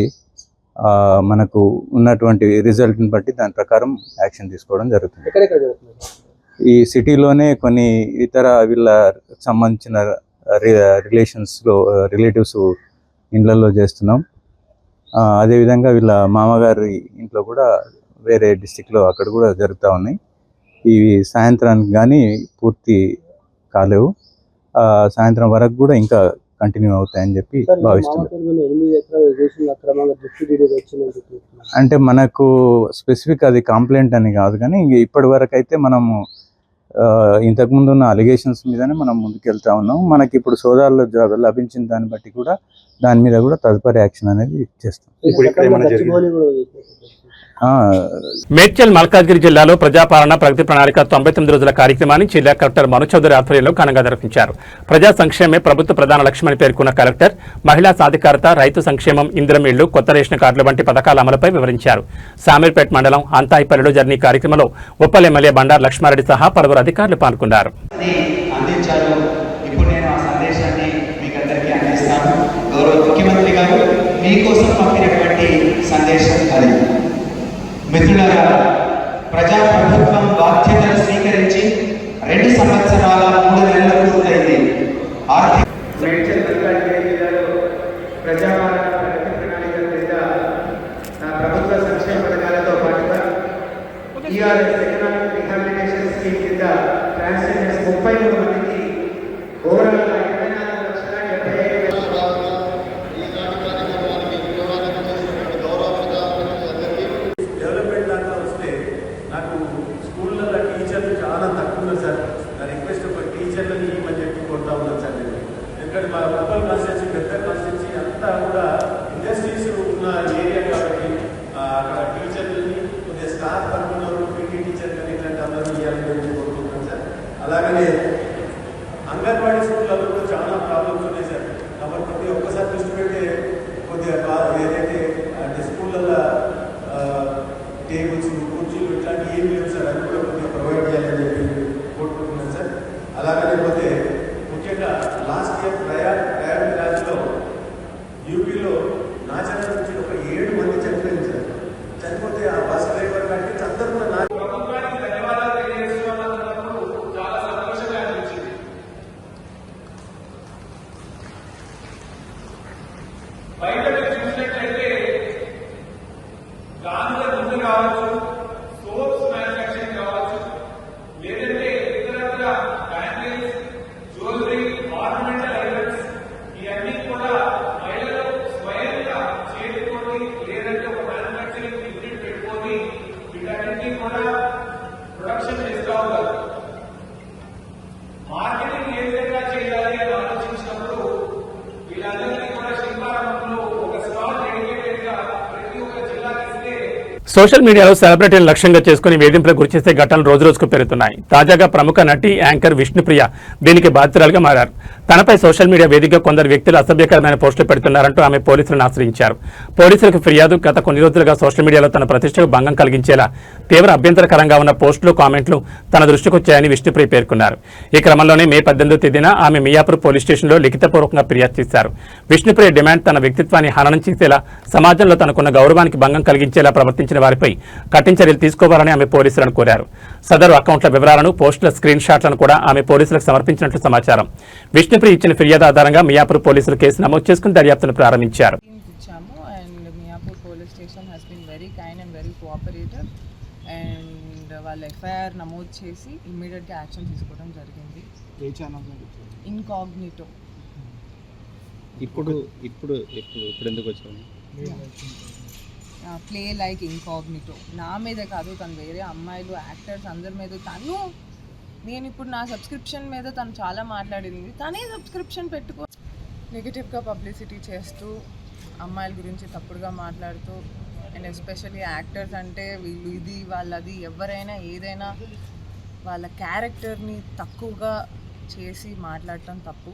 మనకు ఉన్నటువంటి రిజల్ట్ని బట్టి దాని ప్రకారం యాక్షన్ తీసుకోవడం జరుగుతుంది. ఈ సిటీలోనే కొన్ని ఇతర వీళ్ళ సంబంధించిన రిలేటివ్స్ ఇండ్లలో చేస్తున్నాం. అదేవిధంగా వీళ్ళ మామగారి ఇంట్లో కూడా వేరే డిస్టిక్లో అక్కడ కూడా జరుగుతూ ఉన్నాయి. ఇవి సాయంత్రానికి కానీ పూర్తి కాలేవు. సాయంత్రం వరకు కూడా ఇంకా కంటిన్యూ అవుతాయని చెప్పి భావిస్తున్నాను. అంటే మనకు స్పెసిఫిక్ అది కంప్లైంట్ అని కాదు, కానీ ఇప్పటి వరకు అయితే మనము ఇంతకుముందు ఉన్న అలిగేషన్స్ మీదనే మనం ముందుకెళ్తా ఉన్నాం. మనకి ఇప్పుడు సోదాల్లో లభించిన దాన్ని బట్టి కూడా దాని మీద కూడా తదుపరి యాక్షన్ అనేది చేస్తాం. మేడ్చల్ మల్కాజ్గిరి జిల్లాలో ప్రజాపాలన ప్రగతి ప్రణాళిక 99 రోజుల కార్యక్రమాన్ని జిల్లా కలెక్టర్ మను చౌదరి ఆధ్వర్యంలో ఘనంగా నిర్వహించారు. ప్రజా సంక్షేమే ప్రభుత్వ ప్రధాన లక్ష్యమని పేర్కొన్న కలెక్టర్ మహిళా సాధికారత, రైతు సంక్షేమం, ఇందిరం ఇళ్లు, కొత్త రేషన్ కార్డుల వంటి పథకాల అమలుపై వివరించారు. సామీర్పేట్ మండలం అంతాయిపల్లిలో జరిగిన ఈ కార్యక్రమంలో ఉప్పల్ ఎమ్మెల్యే బండారు లక్ష్మారెడ్డి సహా పలువురు అధికారులు పాల్గొన్నారు. మిత్రులారా, ప్రజాప్రభుత్వం బాధ్యతలు స్వీకరించి 2 సంవత్సరాల 3 నెలలు పూర్తయింది. మేడ్చల్ మల్కాజ్గిరి జిల్లాలో ప్రజాపాలన ప్రగతి ప్రణాళిక కింద ప్రభుత్వ సంక్షేమ పథకాలతో పాటుగా టీఆర్ఎస్ ఎకనామిక్ రిహాబిలిటేషన్ స్కీమ్ కింద ట్రాన్స్జెండర్స్ 33 మందికి ఓవరాల్ 24,75,000 మా ఉప్పల్ కాన్స్టిట్యూన్సీ పెద్ద కాన్స్టిట్యూన్సీ అంతా కూడా ఇండస్ట్రీస్ ఉన్న ఏరియా కాబట్టి అక్కడ టీచర్లని కొద్దిగా స్టాఫ్ పనుకున్నారు, పీటీ టీచర్ కానీ ఇట్లాంటి అందరూ ఇవ్వాలని కోరుకుంటున్నాం సార్. అలాగనే అంగన్వాడీ స్కూళ్ళలో కూడా చాలా ప్రాబ్లమ్స్ ఉన్నాయి సార్. కాబట్టి కొద్దిగా ఒక్కసారి దృష్టి పెడితే కొద్దిగా ఏదైతే అంటే స్కూళ్ళల్లో టేబుల్స్, కుర్చీలు ఇట్లాంటివి ఏమి లేవు సార్, అది కూడా కొద్దిగా ప్రొవైడ్ చేయాలని చెప్పి కోరుకుంటున్నాం సార్. అలాగనే పోతే ముఖ్యంగా లాస్ట్ ఇయర్ ప్రయాగ్రాజ్లో యూపీలో నాచన నుంచి ఒక 7 మంది చనిపోయింది సార్. చనిపోతే ఆ బస్ డ్రైవర్ గారికి అందరూ ప్రభుత్వానికి ధన్యవాదాలు తెలియజేస్తున్నప్పుడు చాలా సంతోషంగా అనిపించింది. బయట చూసినట్లయితే గాంధీ ముందు కావచ్చు, సోప్స్ మ్యానుఫ్యాక్చరింగ్ కావచ్చు, లేదంటే ఇతరత్ర బ్యాంగిల్స్, జ్యువెలరీ, ఆర్నమెంటల్ ఐటమ్స్ ఇవన్నీ కూడా మహిళలు స్వయంగా చేతుకొని లేదంటే ఒక మ్యానుఫ్యాక్చరింగ్ యూనిట్ పెట్టుకొని వీటన్నింటినీ కూడా ప్రొడక్షన్ చేస్తూ ఉంటారు. మార్కెటింగ్ ఏ విధంగా చేయాలి అని ఆలోచించినప్పుడు వీళ్ళందరినీ కూడా శిల్పారంభంలో ఒక స్టాల్ డెడికేటెడ్ గా ప్రతి ఒక్క జిల్లాకి ఇస్తే సోషల్ మీడియాలో సెలబ్రిటీలను లక్ష్యంగా చేసుకుని వేధింపులకు గురిచేసే ఘటనలు రోజురోజుకు పెరుగుతున్నాయి. తాజాగా ప్రముఖ నటి యాంకర్ విష్ణుప్రియ దీనికి బాధితురాలుగా మారారు. తనపై సోషల్ మీడియా వేదికగా కొందరు వ్యక్తులు అసభ్యకరమైన పోస్టులు పెడుతున్నారంటూ ఆమె పోలీసులను ఆశ్రయించారు. పోలీసులకు ఫిర్యాదు. గత కొన్ని రోజులుగా సోషల్ మీడియాలో తన ప్రతిష్టకు భంగం కలిగించేలా తీవ్ర అభ్యంతరకరంగా ఉన్న పోస్టులు, కామెంట్లు తన దృష్టికి వచ్చాయని విష్ణుప్రియ పేర్కొన్నారు. ఈ క్రమంలోనే మే 18వ తేదీన ఆమె మియాపూర్ పోలీస్ స్టేషన్లో లిఖితపూర్వకంగా ఫిర్యాదు చేశారు. విష్ణుప్రియ డిమాండ్ తన వ్యక్తిత్వాన్ని హననం చేసేలా, సమాజంలో తనకున్న గౌరవానికి భంగం కలిగించేలా ప్రవర్తించిన వారిపై కఠిన చర్యలు తీసుకోవాలని ఆమె పోలీసులను కోరారు. సదరు అకౌంట్ల వివరాలను, పోస్టుల స్క్రీన్ షాట్లను కూడా ఆమె పోలీసులకు సమర్పించినట్లు సమాచారం. విష్ణుప్రియ ఇచ్చిన ఫిర్యాదు ఆధారంగా మియాపూర్ పోలీసులు కేసు నమోదు చేసుకుని దర్యాప్తును ప్రారంభించారు. వాళ్ళు ఎఫ్ఐఆర్ నమోదు చేసి ఇమ్మీడియట్గా యాక్షన్ తీసుకోవడం జరిగింది. ఇన్కాగ్నిటో. ఇప్పుడు ఎందుకు వచ్చాను? Play like incognito. నా మీదే కాదు, తను వేరే అమ్మాయిలు, యాక్టర్స్ అందరి మీద నేను ఇప్పుడు నా సబ్స్క్రిప్షన్ మీద తను చాలా మాట్లాడింది. తనే సబ్స్క్రిప్షన్ పెట్టుకో నెగిటివ్గా పబ్లిసిటీ చేస్తూ, అమ్మాయిల గురించి తప్పుడుగా మాట్లాడుతూ, అండ్ ఎస్పెషల్లీ యాక్టర్స్ అంటే వీళ్ళు ఇది వాళ్ళది, ఎవరైనా ఏదైనా వాళ్ళ క్యారెక్టర్ని తక్కువగా చేసి మాట్లాడటం తప్పు.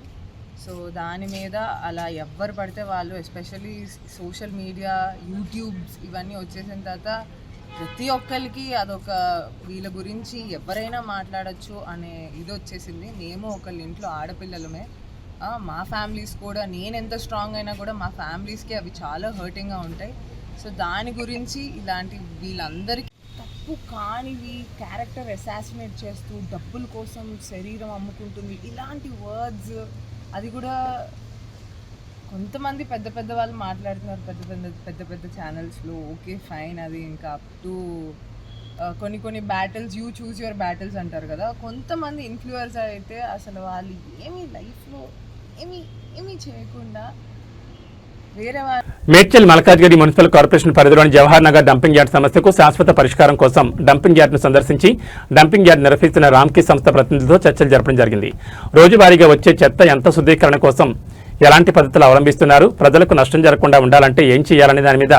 సో దాని మీద అలా ఎవ్వరు పడితే వాళ్ళు, ఎస్పెషల్లీ సోషల్ మీడియా, యూట్యూబ్స్ ఇవన్నీ వచ్చేసిన తర్వాత ప్రతి ఒక్కరికి అదొక వీళ్ళ గురించి ఎవరైనా మాట్లాడచ్చు అనే ఇది వచ్చేసింది. మేము ఒకళ్ళ ఇంట్లో ఆడపిల్లలమే, మా ఫ్యామిలీస్ కూడా, నేను ఎంత స్ట్రాంగ్ అయినా కూడా మా ఫ్యామిలీస్కి అవి చాలా హర్టింగ్గా ఉంటాయి. సో దాని గురించి ఇలాంటి వీళ్ళందరికీ తప్పు కానివి క్యారెక్టర్ అసాసినేట్ చేస్తూ డబ్బుల కోసం శరీరం అమ్ముకుంటుంది ఇలాంటి వర్డ్స్, అది కూడా కొంతమంది పెద్ద పెద్ద వాళ్ళు మాట్లాడుతున్నారు పెద్ద పెద్ద ఛానల్స్లో. ఓకే ఫైన్, అది ఇంకా అప్ టు కొన్ని battles, you choose your battles అంటారు కదా. కొంతమంది ఇన్ఫ్లుయెన్సర్ అయితే అసలు వాళ్ళు ఏమి లైఫ్లో ఏమీ చేయకుండా వేరే మేడ్చల్ మల్కాజ్గిరి మున్సిపల్ కార్పొరేషన్ పరిధిలోని జవహర్ నగర్ డంపింగ్ యార్డ్ సమస్యకు శాశ్వత పరిష్కారం కోసం డంపింగ్ యార్డ్ను సందర్శించి డంపింగ్ యార్డ్ నిర్వహిస్తున్న రామ్కీ సంస్థ ప్రతినిధులతో చర్చలు జరపడం జరిగింది. రోజువారీగా వచ్చే చెత్త ఎంత శుద్ధీకరణ కోసం ఎలాంటి పద్ధతులు అవలంబిస్తున్నారు, ప్రజలకు నష్టం జరగకుండా ఉండాలంటే ఏం చేయాలనే దాని మీద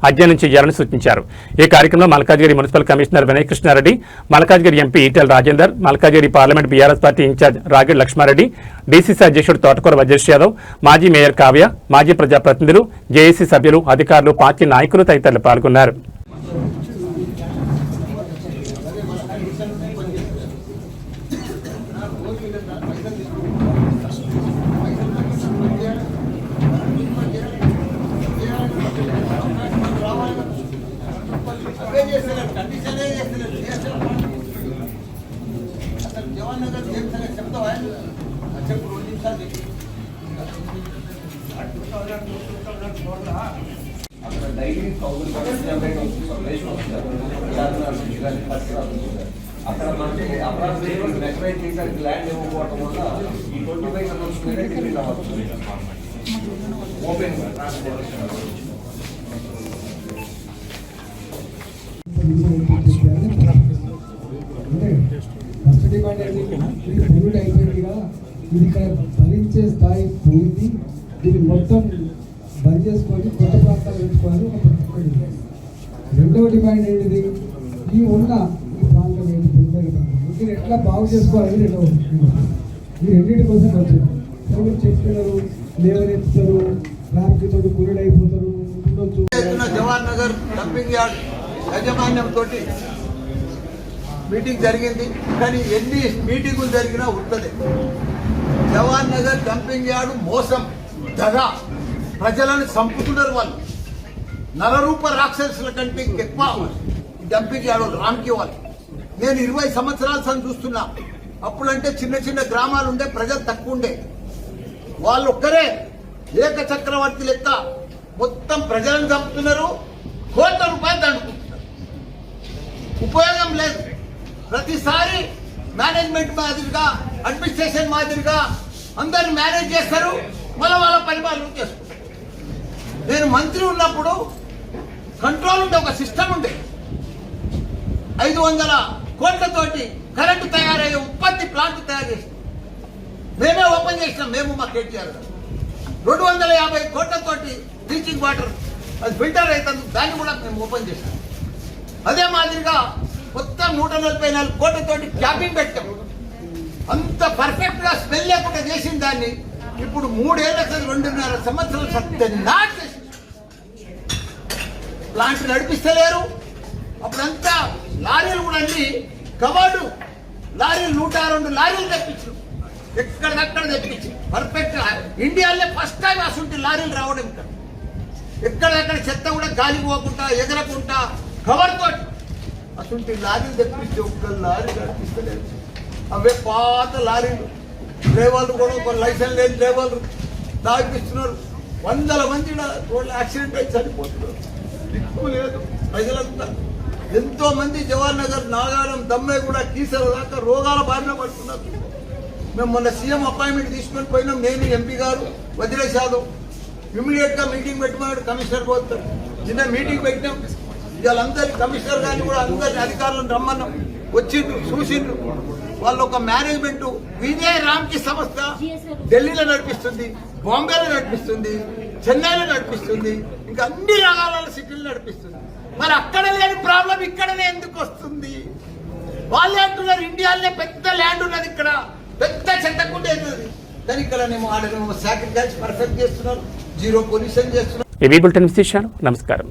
అధ్యయనం చేయాలని సూచించారు. ఈ కార్యక్రమంలో Malkajgiri municipal commissioner Vinay Krishna Reddy, Malkajgiri MP Etela Rajender, Malkajgiri parliament BRS party incharge Ragidi Lakshma Reddy, DCC అధ్యక్షుడు తోటకూర వజ్రేష్ యాదవ్, మాజీ మేయర్ కావ్య, మాజీ ప్రజాప్రతినిధులు, జేఏసీ సభ్యులు, అధికారులు, పార్టీ నాయకులు తదితరులు పాల్గొన్నారు. అక్కడ మనకి ల్యాండ్ ఇవ్వకపోవడం వల్ల ఈ 25 ఓపెన్ ఫస్ట్ డిమాండ్ అయిపోయిందిగా ఇది ఇక్కడ భరించే స్థాయి పోయింది. దీన్ని మొత్తం బంద్ చేసుకొని కొత్త ప్రాంతాలు పెంచుకోవాలి. రెండవ డిమాండ్ ఏంటిది, ఈ ఉన్న ఈ ప్రాంతం ఏంటి దీన్ని ఎట్లా బాగు చేసుకోవాలి రెండవ. ఈ రెండింటి కోసం వచ్చింది. మీరు చెప్తున్నారు లేవనెత్తుతారు, రామకితో కూలీడు అయిపోతారు. జవహర్ నగర్ డంపింగ్ యార్డ్ యాజమాన్యంతో మీటింగ్ జరిగింది. కానీ ఎన్ని మీటింగులు జరిగినా ఉంటుంది. జవహర్ నగర్ డంపింగ్ యార్డు మోసం, దగా, ప్రజలను చంపుతున్నారు వాళ్ళు. నరరూప రాక్షసుల కంటే ఎక్కువ డంపింగ్ యార్డు రామ్కి వాళ్ళు. నేను 20 సంవత్సరాల సంది చూస్తున్నా. అప్పుడంటే చిన్న చిన్న గ్రామాలు ఉండే, ప్రజలు తక్కువ ఉండే. వాళ్ళు ఒక్కరే ఏక చక్రవర్తి లెక్క మొత్తం ప్రజలను చంపుతున్నారు. కోట్ల రూపాయలు దండుకుంటున్నారు. ఉపయోగం లేదు. ప్రతిసారి మేనేజ్మెంట్ మాదిరిగా, అడ్మినిస్ట్రేషన్ మాదిరిగా అందరిని మేనేజ్ చేస్తారు, మళ్ళీ వాళ్ళ పరిపాలన చేసుకుంటారు. నేను మంత్రి ఉన్నప్పుడు కంట్రోల్ ఉండే ఒక సిస్టమ్ ఉండే. 500 కోట్లతోటి కరెంటు తయారయ్యే ఉత్పత్తి ప్లాంట్ తయారు చేసినాం. మేమే ఓపెన్ చేసినాం, మేము మా కేటీఆర్ గారు. 250 కోట్లతోటి డ్రింకింగ్ వాటర్ అది ఫిల్టర్ అవుతుంది, దాన్ని కూడా మేము ఓపెన్ చేసినాం. అదే మాదిరిగా మొత్తం 144 కోట్లతోటి క్యాపింగ్ పెట్టాం. అంత పర్ఫెక్ట్ గా స్మెల్ లేకుండా చేసిన దాన్ని ఇప్పుడు 3 ఏళ్ల 2.5 సంవత్సరాలు సత్యనాట్ చేసి ప్లాంట్ నడిపిస్తలేరు. అప్పుడంతా లారీలు కూడా అన్ని కవర్డు లారీలు 102 లారీలు తెప్పించు, ఎక్కడికక్కడ తెప్పించి పర్ఫెక్ట్. ఇండియాలో ఫస్ట్ టైం అసలు లారీలు రావడం ఇక్కడ. ఎక్కడెక్కడ చెత్త కూడా గాలి పోకుండా ఎగరకుండా కవర్ తోటి అసలు లారీలు తెప్పిస్తే ఒక్క లారీ నడిపిస్తలేదు. అవే పాత లారీలు, డ్రైవర్లు కూడా ఒక లైసెన్స్ లేని డ్రైవర్లు తాగిపిస్తున్నారు. 100 మంది రోడ్లు యాక్సిడెంట్ అయి చనిపోతున్నారు. దిక్కు లేదు. ప్రజలంతా ఎంతో మంది జవహర్ నగర్, నాగారం, దమ్మే కూడా కీసర దాకా రోగాల బారిన పడుతున్నారు. మేము మొన్న సీఎం అపాయింట్మెంట్ తీసుకొని పోయినాం. నేను, ఎంపీ గారు, వజ్రేష్ యాదవ్. ఇమీడియట్ గా మీటింగ్ పెట్టమన్నాడు కమిషనర్ పోతారు. చిన్న మీటింగ్ పెట్టినాం. వీళ్ళందరి కమిషనర్ గారిని కూడా అందరిని అధికారులను రమ్మన్నాం. వచ్చిండ్రు, చూసిండ్రు. వాళ్ళు ఒక మేనేజ్మెంట్ విజయ్ రామ్కి సంస్థ ఢిల్లీలో నడిపిస్తుంది, బాంబేలో నడిపిస్తుంది, చెన్నైలో నడిపిస్తుంది, ఇంకా అన్ని రకాల సిటీలు నడిపిస్తుంది. మరి అక్కడ లేని ప్రాబ్లం ఇక్కడనే ఎందుకు వస్తుంది? వాళ్ళే అంటున్నారు ఇండియాలోనే పెద్ద ల్యాండ్ ఉన్నది, ఇక్కడ పెద్ద చెత్తకుంటే అవుతుంది. దాని ఇక్కడ సాక్రిఫైస్ పర్ఫెక్ట్ చేస్తున్నారు, జీరో పొల్యూషన్ చేస్తున్నారు. ఏబీ బులెటిన్ విశేషాలు. నమస్కారం.